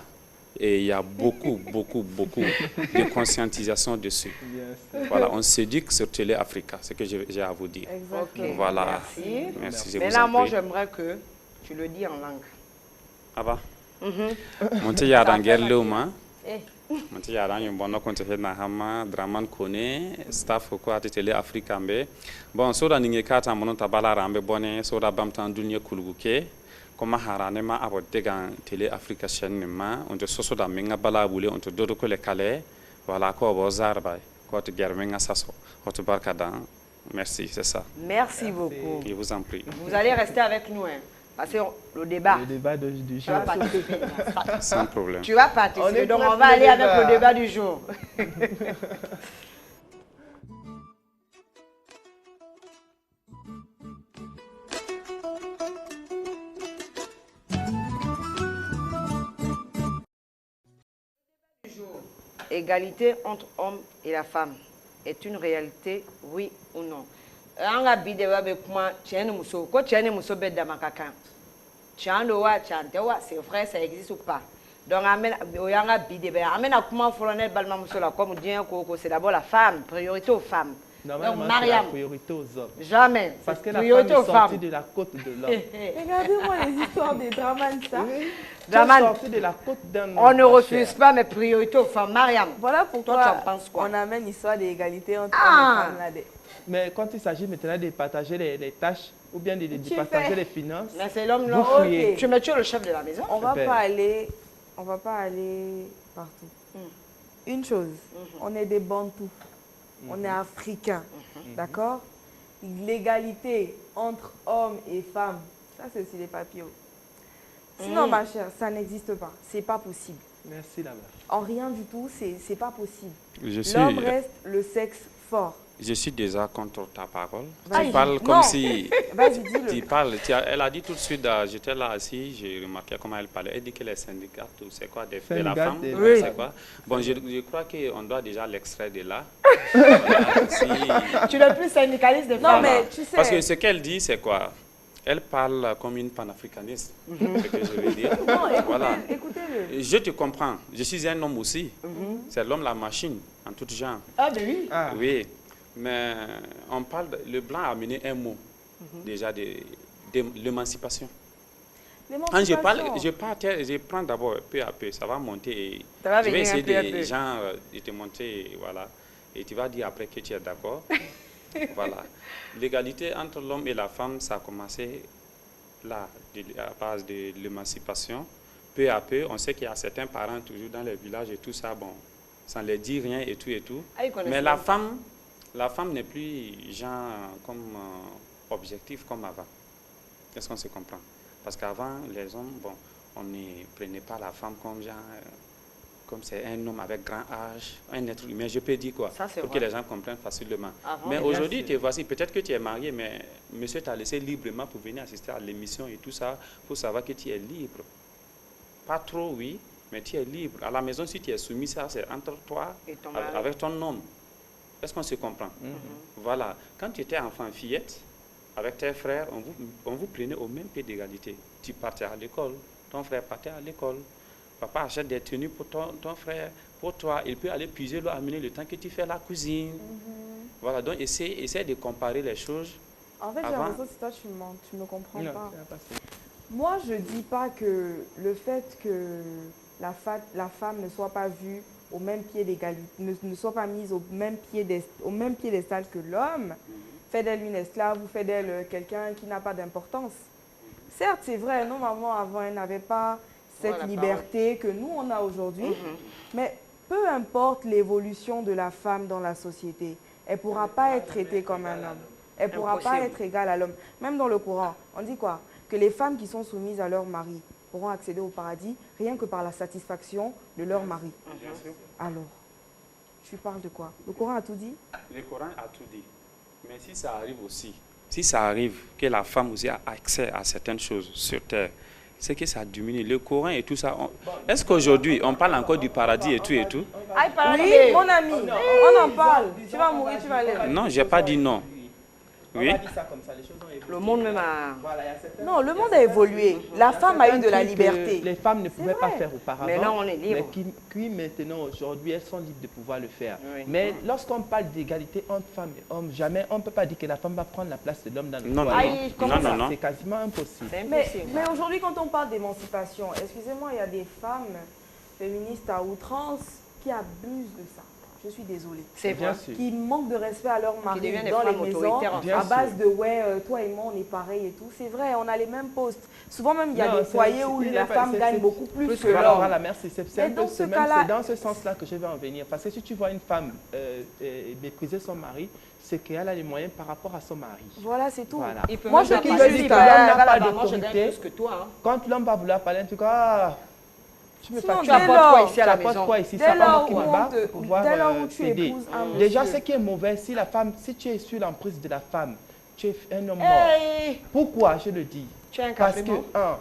et il y a beaucoup, beaucoup de conscientisation dessus. Voilà, on s'éduque sur Télé Africa, c'est ce que j'ai à vous dire. Ok, Voilà. merci. Merci, je Mais vous là, en moi, prie. j'aimerais que tu le dis en langue. Ah bah? Monte yaran gerluma. Eh. Monte yaran yung bono konte na hama Draman Kone staff ko ati Télé Africa mbe. Bon soda ninge kata mono tabala rambe bone soda bamtan dunya kulguke. Koma harane ma abo degan Télé Africa chaîne ma on te soso da menga bala bule on te dodo ko le kale voilà ko bo zarba ko te germenga saso ko te barkadan. Merci, c'est ça. Merci beaucoup. Je vous en prie. Vous allez rester avec nous, hein, parce que le débat. Le débat du Tu jour. vas participer. Sans problème. Tu vas participer, donc prêt on pour va le aller avec débat. le débat du jour. Égalité entre hommes et la femme est une réalité, oui ou non? Anga bi débat be kuma cɛ ni muso ko cɛ ni muso bɛ dama ka kan. Tchandoa, Tchantewa, c'est vrai, ça existe ou pas. Donc, amène à comment colonel Balmamoussola, comme dit c'est d'abord la femme, priorité aux femmes. Normalement, Donc, c'est la Mariam, priorité aux hommes. jamais. Parce que la priorité femme aux est sortie femmes. de la côte de l'homme. Regardez-moi les histoires des Draman, ça. Oui. Draman. Tu es sortie de la côte d'un homme. On ne ma refuse chère. pas, mais priorité aux femmes. Mariam, Voilà pourquoi toi, tu en penses quoi? on amène l'histoire d'égalité entre Ah. hommes et femmes là. Mais quand il s'agit maintenant de partager les tâches ou bien de Tu partager fais. les finances, mais c'est l'homme, vous là. fouillez. Tu es le chef de la maison. On va Super. pas aller partout. Une chose, on est des Bantous, on est africains, d'accord? L'égalité entre hommes et femmes, ça c'est aussi les papiers. Sinon, ma chère, ça n'existe pas, c'est pas possible. Merci là-bas. En rien du tout, c'est pas possible. Je L'homme reste le sexe fort. Je suis déjà contre ta parole. Vas-y. Tu parles comme Non. si... Vas-y, dis-le. Tu parles, elle a dit tout de suite, j'étais là assis, j'ai remarqué comment elle parlait. Elle dit que les syndicats, c'est quoi, de la Syndicats femme, des- Oui. c'est quoi. Bon, je crois qu'on doit déjà l'extraire de là. Voilà, si- Tu es le plus syndicaliste des Non, femmes. mais tu sais. Parce que ce qu'elle dit, c'est quoi? Elle parle comme une panafricaniste, ce que je veux dire. Non, Voilà. écoutez-le. Je te comprends. Je suis un homme aussi. C'est l'homme, la machine, en tout genre. Ah, ben oui. Ah. Oui, mais on parle, le blanc a amené un mot, déjà, de l'émancipation. Quand je prends d'abord peu à peu, ça va monter et Ça va je vais venir essayer peu à peu. de, genre, de te monter, voilà. Et tu vas dire après que tu es d'accord. Voilà. L'égalité entre l'homme et la femme, ça a commencé là, à base de l'émancipation. Peu à peu, on sait qu'il y a certains parents toujours dans les villages et tout ça, bon, sans les dire rien et tout et tout. Ah, ils connaissent Mais pas. la femme n'est plus genre comme objectif comme avant. Est-ce qu'on se comprend? Parce qu'avant, les hommes, bon, on ne prenait pas la femme comme genre, comme c'est un homme avec grand âge, un être humain, je peux dire quoi, Ça, c'est pour vrai. que les gens comprennent facilement. Avant, Mais bien aujourd'hui, sûr. tu es voici, peut-être que tu es marié, mais monsieur t'a laissé librement pour venir assister à l'émission et tout ça, pour savoir que tu es libre. Pas trop, oui, mais tu es libre. À la maison, si tu es soumis, ça, c'est entre toi, Et ton mari. avec ton homme. Est-ce qu'on se comprend? Voilà. Quand tu étais enfant fillette, avec tes frères, on vous prenait au même pied d'égalité. Tu partais à l'école, ton frère partait à l'école. Papa achète des tenues pour ton frère, pour toi. Il peut aller puiser l'eau, amener le temps que tu fais la cuisine. Voilà, donc essaie de comparer les choses. En fait, j'ai Avant- l'impression que toi, tu me comprends Non, pas. c'est pas passé. Moi, je dis pas que le fait que la femme ne soit pas vue au même pied d'égalité, ne soit pas mise au même piédestal que l'homme, fait d'elle une esclave ou fait d'elle quelqu'un qui n'a pas d'importance. Certes, c'est vrai, nos mamans avant, elles n'avaient pas cette Voilà, liberté que nous, on a aujourd'hui, mais peu importe l'évolution de la femme dans la société, elle ne pourra pas être traitée comme un homme. Elle ne pourra pas Impossible. être égale à l'homme. Même dans le Coran, on dit quoi? Que les femmes qui sont soumises à leur mari pourront accéder au paradis rien que par la satisfaction de leur mari. Alors, tu parles de quoi? Le Coran a tout dit? Le Coran a tout dit. Mais si ça arrive aussi, si ça arrive que la femme aussi a accès à certaines choses sur terre, c'est que ça diminue. Le Coran et tout ça. Est-ce qu'aujourd'hui, on parle encore du paradis et tout et tout? Ah, il parle Oui, de- mon ami, on en parle. Tu vas mourir, tu vas aller. Non, j'ai pas dit non. On Oui. va dire ça comme ça, les choses ont évolué. Le monde même a... Voilà, il y a certaines- Non, le monde a évolué. La femme a eu de la certains trucs que liberté. Les femmes ne pouvaient pas vrai. faire auparavant. Mais là, on est libre. Mais qui maintenant, aujourd'hui, elles sont libres de pouvoir le faire. Oui. Mais lorsqu'on parle d'égalité entre femmes et hommes, jamais on ne peut pas dire que la femme va prendre la place de l'homme dans le Non, non, foyer. Aïe, non. comment Non, ça non, non. C'est quasiment impossible. C'est Mais, impossible. mais aujourd'hui, quand on parle d'émancipation, excusez-moi, il y a des femmes féministes à outrance qui abusent de ça. Je suis désolée. C'est Bien vrai. sûr. Qui manquent de respect à leur mari deviennent des dans les femmes maisons, autoritaires, en fait. à Bien base sûr. de ouais, toi et moi on est pareil et tout. C'est vrai, on a les mêmes postes. Souvent même il y a Non, des c'est- foyers où il n'est la pas- femme c'est- gagne c'est- beaucoup plus que Voilà, l'homme. voilà, merci. C'est Mais un peu dans ce même- cas-là- c'est dans ce sens-là que je vais en venir. Parce que si tu vois une femme mépriser son mari, c'est qu'elle a les moyens par rapport à son mari. Voilà, c'est tout. Voilà. Il peut Moi, même je pas dis passer que du l'homme temps. n'a pas Là-bas, moi, je gagne d'autorité. plus que toi. Hein. Quand l'homme va vouloir parler, tu dis ah, tu me Sinon, pas Tu dès apportes quoi lors- ici à la apportes maison? quoi ici? Dès C'est pas moi lors qui où me on bats te- pour pouvoir dès lors où tu t'aider. épouses un Déjà, monsieur. ce qui est mauvais, si la femme, si tu es sur l'emprise de la femme, tu es un homme mort. Hey, Pourquoi je le dis? tu as un Parce que, compliment.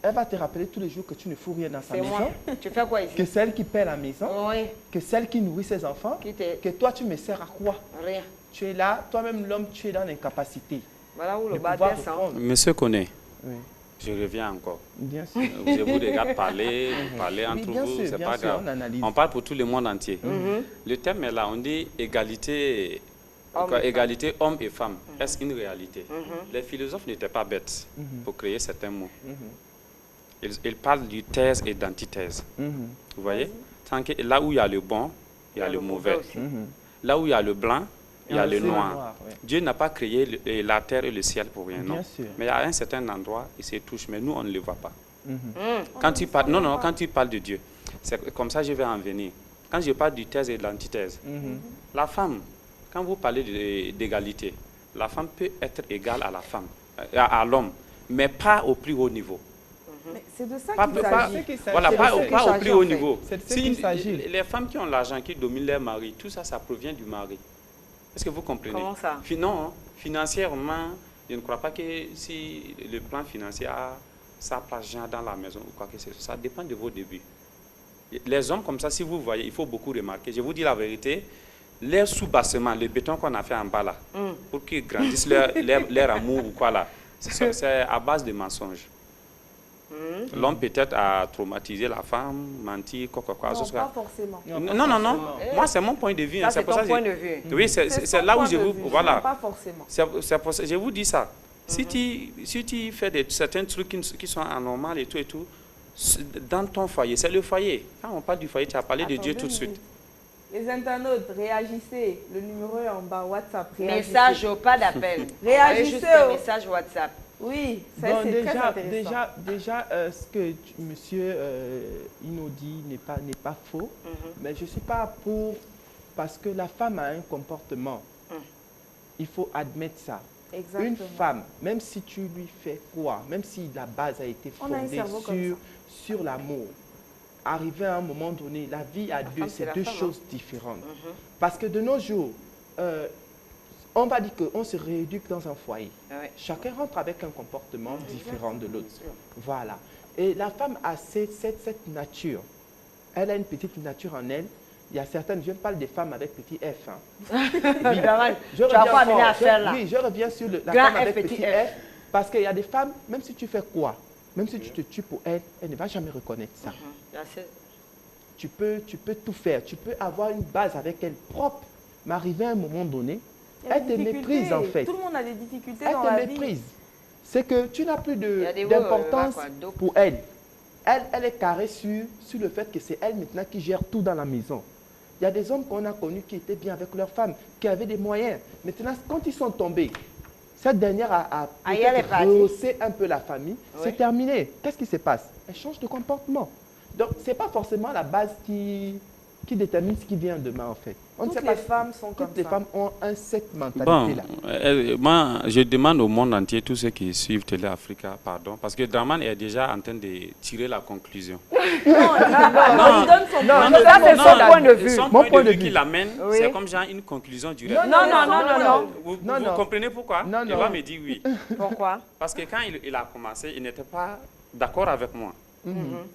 elle va te rappeler tous les jours que tu ne fous rien dans sa C'est maison, moi. Tu fais quoi que ici? celle qui paie la maison, Oui, que celle qui nourrit ses enfants, qui t'est... que toi tu me sers à quoi? Rien. Tu es là, toi-même l'homme, tu es dans l'incapacité Voilà où de le bas pouvoir descend. répondre. Monsieur connaît. Oui. Je reviens encore. Bien sûr. Je vous regarde parler, vous parlez entre bien vous, sûr, c'est bien pas sûr, grave. on analyse. On parle pour tout le monde entier. Le thème est là, on dit égalité, égalité homme et femme. Est-ce une réalité? Les philosophes n'étaient pas bêtes pour créer certains mots. Ils parlent du thèse et d'antithèse. Vous voyez? Tant que là où il y a le bon, il y a le mauvais. Là où il y a le blanc, il y a le noir. Dieu n'a pas créé la terre et le ciel pour rien, non. Mais à un certain endroit, il se touche, mais nous, on ne le voit pas. Quand tu parles, non, quand tu parles de Dieu, c'est comme ça que je vais en venir. Quand je parle du thèse et de l'antithèse, la femme, quand vous parlez d'égalité, la femme peut être égale à la femme, à l'homme, mais pas au plus haut niveau. C'est de ça qu'il s'agit. Voilà, pas au plus haut niveau. Les femmes qui ont l'argent, qui dominent leur mari, tout ça, ça provient du mari. Est-ce que vous comprenez? Comment ça? Non, financièrement, je ne crois pas que si le plan financier a sa place dans la maison ou quoi que ce soit, ça dépend de vos débuts. Les hommes comme ça, si vous voyez, il faut beaucoup remarquer. Je vous dis la vérité, leur sous-bassement, le béton qu'on a fait en bas là, pour qu'ils grandissent leur amour ou quoi là, c'est à base de mensonges. L'homme peut-être a traumatisé la femme, menti, quoi. Non, pas forcément. Non. Moi, c'est mon point de vue. C'est ton point de vue. Oui, c'est là où je vous... Voilà. Pas forcément. C'est pour ça, je vous dis ça. Si tu fais certains trucs qui sont anormaux et tout, dans ton foyer, c'est le foyer. Quand on parle du foyer, tu as parlé de Dieu tout de suite. Les internautes, réagissez. Le numéro est en bas, WhatsApp. Réagissez. Message ou pas d'appel. Réagissez. Juste un message WhatsApp. Oui, ça bon, c'est très intéressant. Déjà, ce que monsieur Ino dit n'est pas faux, mais je ne suis pas pour, parce que la femme a un comportement. Il faut admettre ça. Exactement. Une femme, même si tu lui fais quoi, même si la base a été fondée sur l'amour, arriver à un moment donné, la vie à deux, c'est deux choses différentes. Parce que de nos jours, on va dire qu'on se rééduque dans un foyer. Chacun rentre avec un comportement différent de l'autre. Voilà. Et la femme a cette nature. Elle a une petite nature en elle. Il y a certaines, je parle des femmes avec petit F. Je reviens sur la femme avec petit F. Parce qu'il y a des femmes, même si tu fais quoi, même si tu te tues pour elle, elle ne va jamais reconnaître ça. Tu peux tout faire. Tu peux avoir une base avec elle propre. Mais arrivé à un moment donné, elle te méprise en fait. Tout le monde a des difficultés dans la vie. Elle te méprise. C'est que tu n'as plus d'importance pour elle. Elle est carrée sur le fait que c'est elle maintenant qui gère tout dans la maison. Il y a des hommes qu'on a connus qui étaient bien avec leur femme, qui avaient des moyens. Maintenant, quand ils sont tombés, cette dernière a rehaussé un peu la famille. C'est terminé. Qu'est-ce qui se passe? Elle change de comportement. Donc, ce n'est pas forcément la base qui détermine ce qui vient demain, en fait. Toutes les femmes sont comme ça. Toutes les femmes ont cette mentalité-là. Bon, moi, je demande au monde entier, tous ceux qui suivent Télé Africa, pardon, parce que Draman est déjà en train de tirer la conclusion. Il donne son point de vue. Son point de vue qu'il amène, c'est comme genre une conclusion du rêve. Non. Vous comprenez pourquoi? Il va me dire oui. Pourquoi? Parce que quand il a commencé, il n'était pas d'accord avec moi.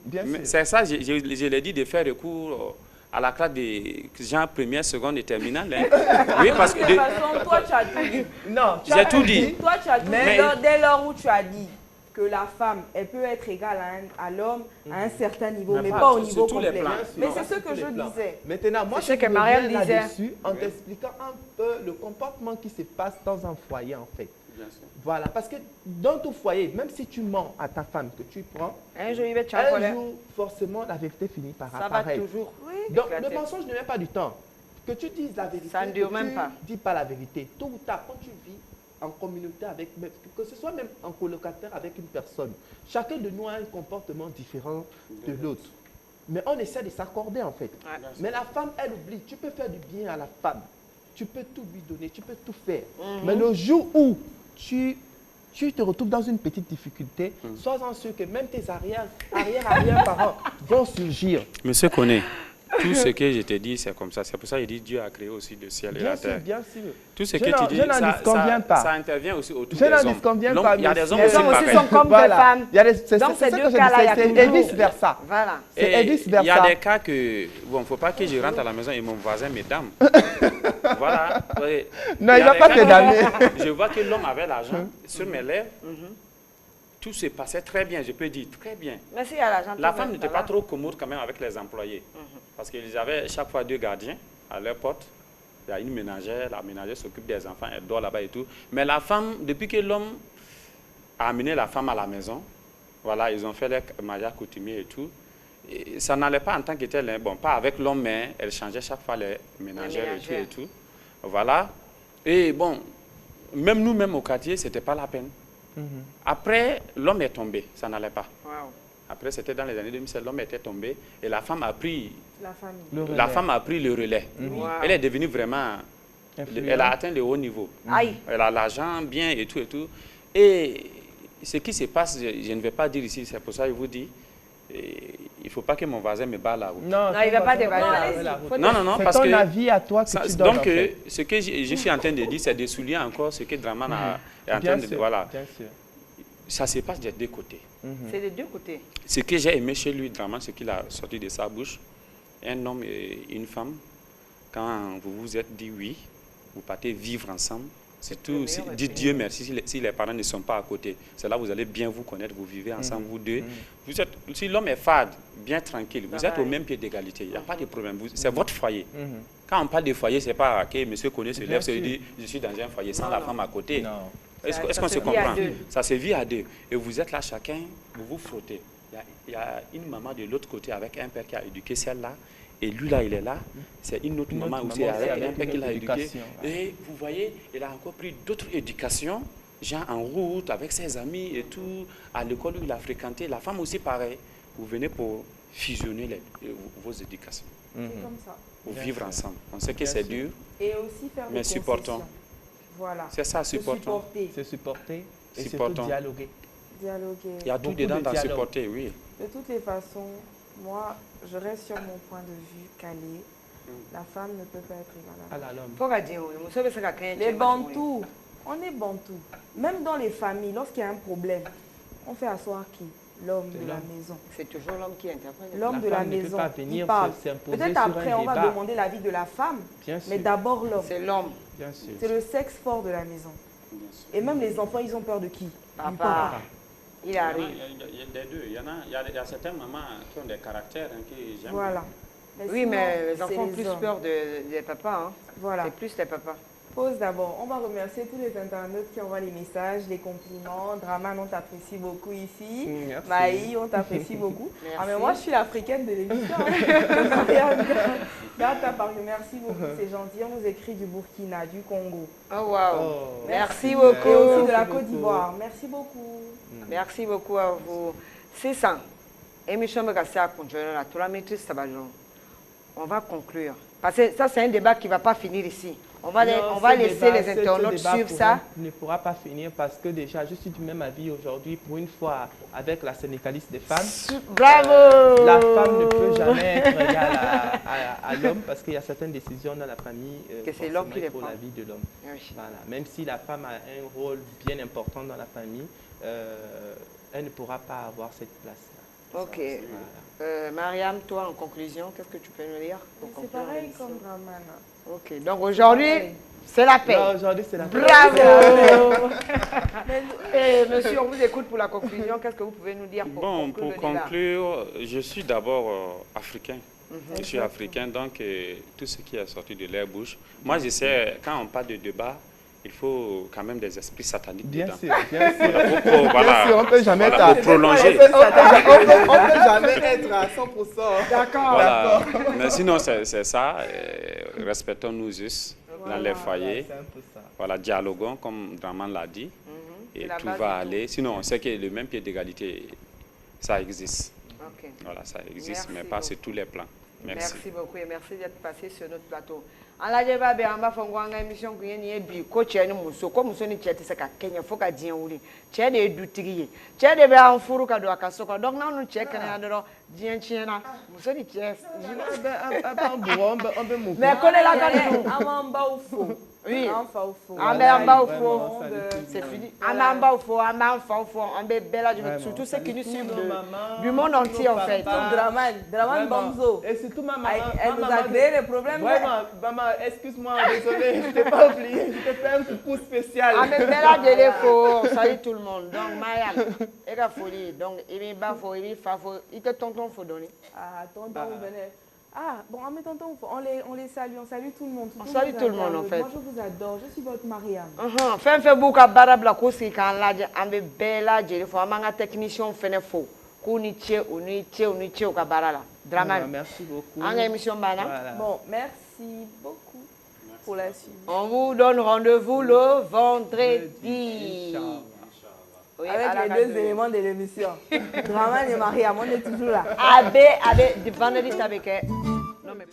Bien sûr. C'est ça, je l'ai dit de faire recours à la classe des gens première, seconde et terminale. Oui, parce que... De toute façon, toi, tu as tout dit. Non, j'ai tout dit. Toi, tu as tout dit. Dès lors où tu as dit que la femme, elle peut être égale à l'homme à un certain niveau, mais pas au niveau complet. Mais c'est ce que je disais. Maintenant, moi, je que Mariam disait là-dessus en t'expliquant un peu le comportement qui se passe dans un foyer, en fait. Voilà, parce que dans ton foyer, même si tu mens à ta femme que tu prends, un jour, forcément, la vérité finit par apparaître. Ça va toujours. Donc, le mensonge ne met pas du temps. Que tu dises la vérité, ça ne dure même pas. Dis pas la vérité. Tôt ou tard, quand tu vis en communauté avec, que ce soit même en colocataire avec une personne, chacun de nous a un comportement différent de l'autre. Mais on essaie de s'accorder, en fait. Mais la femme, elle oublie. Tu peux faire du bien à la femme. Tu peux tout lui donner, tu peux tout faire. Mais le jour où tu te retrouves dans une petite difficulté, sois-en sûr que même tes arrière-parents vont surgir. Monsieur connaît. Tout ce que je te dis, c'est comme ça. C'est pour ça qu'il dit Dieu a créé aussi le ciel et la terre. Bien sûr. Tout ce que tu dis, ça intervient aussi autour des hommes. Je n'en disconviens pas. Il y a des hommes aussi pareils. sont comme des femmes. Dans ces deux cas-là, il y a toujours... Et vice-versa. Voilà. Et vice-versa. Il y a des cas que... Bon, il ne faut pas que je rentre à la maison et mon voisin me dame. Voilà. Non, il ne va pas te damer. Je vois que l'homme avait l'argent sur mes lèvres. tout se passait très bien, je peux dire, très bien. Merci à la La femme n'était pas trop commode quand même avec les employés. Parce qu'ils avaient chaque fois 2 gardiens à leur porte. Il y a une ménagère, la ménagère s'occupe des enfants, elle dort là-bas et tout. Mais la femme, depuis que l'homme a amené la femme à la maison, voilà, ils ont fait leur mariage coutumier et tout. Et ça n'allait pas en tant que tel, hein. Bon, pas avec l'homme, mais elle changeait chaque fois les ménagères et tout. Voilà. Et bon, même nous-mêmes au quartier, ce n'était pas la peine. Après, l'homme est tombé, ça n'allait pas. Wow. Après, c'était dans les années 2007, l'homme était tombé et la femme a pris, la femme a pris le relais. Wow. Elle est devenue vraiment, elle a atteint le haut niveau. Aïe. Elle a l'argent bien et tout et tout. Et ce qui se passe, je ne vais pas dire ici, c'est pour ça que je vous dis, il ne faut pas que mon voisin me bat la route. Non, il ne va pas débattre. Non, parce que... C'est ton que avis à toi que tu donnes. Donc, ce que je suis en train de dire, c'est de souligner encore ce que Draman est en train de dire. Voilà. Bien sûr. Ça se passe des 2 côtés. C'est des 2 côtés. Ce que j'ai aimé chez lui, Draman, ce qu'il a sorti de sa bouche, un homme et une femme, quand vous vous êtes dit oui, vous partez vivre ensemble, c'est tout. Dites Dieu merci si les parents ne sont pas à côté. C'est là que vous allez bien vous connaître, vous vivez ensemble, vous deux. Vous êtes, si l'homme est fade, bien tranquille, vous êtes au même pied d'égalité, il n'y a pas de problème. C'est votre foyer. Quand on parle de foyer, ce n'est pas que monsieur connaît, se lève, se dit je suis dans un foyer sans la femme à côté. Est-ce qu'on se comprend? Ça se vit à 2. Et vous êtes là, chacun, vous vous frottez. Il y a une maman de l'autre côté avec un père qui a éduqué celle-là. Et lui, là, il est là. C'est une autre maman aussi avec un père qui l'a éduqué. Et vous voyez, il a encore pris d'autres éducations, genre en route, avec ses amis et tout, à l'école où il a fréquenté. La femme aussi, pareil. Vous venez pour fusionner vos éducations. C'est comme ça. Pour vivre ensemble. On sait que c'est dur. Et aussi faire mais supportons. Voilà. C'est ça, supportons. Se supporter et supportons. surtout dialoguer. Il y a tout dedans dans supporter, oui. De toutes les façons, moi, je reste sur mon point de vue calé. La femme ne peut pas être égale à l'homme. Les bantous, on est bantous. Même dans les familles, lorsqu'il y a un problème, on fait asseoir qui? L'homme de la maison. C'est toujours l'homme qui interprète. L'homme de la maison. Il parle. Peut-être après, on va demander l'avis de la femme, mais d'abord l'homme. C'est l'homme. C'est le sexe fort de la maison. Et même les enfants, ils ont peur de qui? Papa. Il arrive. Il y a des 2. Il y a certaines mamans qui ont des caractères que j'aime. Voilà. Oui, mais les enfants ont plus peur des papas. Hein. Voilà. C'est plus les papas. Pause d'abord. On va remercier tous les internautes qui envoient les messages, les compliments. Draman, on t'apprécie beaucoup ici. Merci. Maï, on t'apprécie beaucoup. Merci. Ah, mais moi, je suis l'africaine de l'émission. Merci beaucoup, c'est gentil. On nous écrit du Burkina, du Congo. Oh, wow. Merci Et beaucoup. aussi de la Côte d'Ivoire. Merci beaucoup. Merci beaucoup à vous. C'est ça. Émission Megasia Conjoint, tout la maîtrise Sabajon. On va conclure. Parce que ça, c'est un débat qui ne va pas finir ici. On va laisser les internautes suivre ça. Ne pourra pas finir parce que déjà, je suis du même avis aujourd'hui, pour une fois, avec la syndicaliste des femmes. Bravo! La femme ne peut jamais être égale à l'homme parce qu'il y a certaines décisions dans la famille que c'est l'homme qui les prend. Pour la vie de l'homme. Oui. Voilà. Même si la femme a un rôle bien important dans la famille, elle ne pourra pas avoir cette place-là. Ok. Mariam, toi, en conclusion, qu'est-ce que tu peux nous dire? C'est pareil comme Draman. Ok, donc aujourd'hui, c'est la paix. Aujourd'hui, c'est la paix. Bravo. Et monsieur, on vous écoute pour la conclusion. Qu'est-ce que vous pouvez nous dire pour conclure pour conclure, je suis d'abord africain. Je suis africain, donc tout ce qui est sorti de leur bouche. Moi, je sais, quand on parle de débat, il faut quand même des esprits sataniques bien dedans. Sûr, bien sûr. Voilà, on ne peut jamais être pour prolonger. On ne peut jamais être à 100%. D'accord. Voilà. Mais sinon, c'est ça. Respectons-nous juste dans les foyers. Voilà, dialoguons, comme Draman l'a dit. Et tout va aller. Sinon, on sait que le même pied d'égalité, ça existe. Okay. Voilà, ça existe, Merci mais pas beaucoup. sur tous les plans. Merci. Merci beaucoup et merci d'être passé sur notre plateau. Alaje ba be amba fongwanga émission ku yeni e bi ko che ni muso ko muso ni che te saka Kenya foka dien wuri che de edutiri che de be an furu ka do akasoko donc na nu che kana do dien chiena muso ni che on peut mais connais la kan amamba ufo Oui. En fa au faux. En bas au faux. C'est fini. En bas au faux, en bas au faux, en bas surtout ceux qui nous suivent du monde entier en fait. Draman Bamzo. Et surtout ma maman. Elle nous a créé des problèmes. Vraiment, maman, excuse-moi, désolé, je t'ai pas oublié. Je t'ai fait un coucou spécial. En bas de faux, salut tout le monde. Donc Mayam, et la folie. Donc il va faut, il va faut, il te tonton faut donner. Ah, tonton vous venez. Ah, bon, en mettant tonton, on les salue, on salue tout le monde. On salue tout le monde en fait. Moi je vous adore, je suis votre Mariam. Fais beaucoup à barabla kosi quand là, on est bella, j'ai faut un technicien fait faux. Kouniche, uniche au kabarala. Draman. Merci beaucoup. En émission bana. Bon, merci beaucoup pour la suite. On vous donne rendez-vous le vendredi. Oui, avec les deux éléments de l'émission. Draman et Mariam, on est toujours là. Avec vendredi avec. Non mais.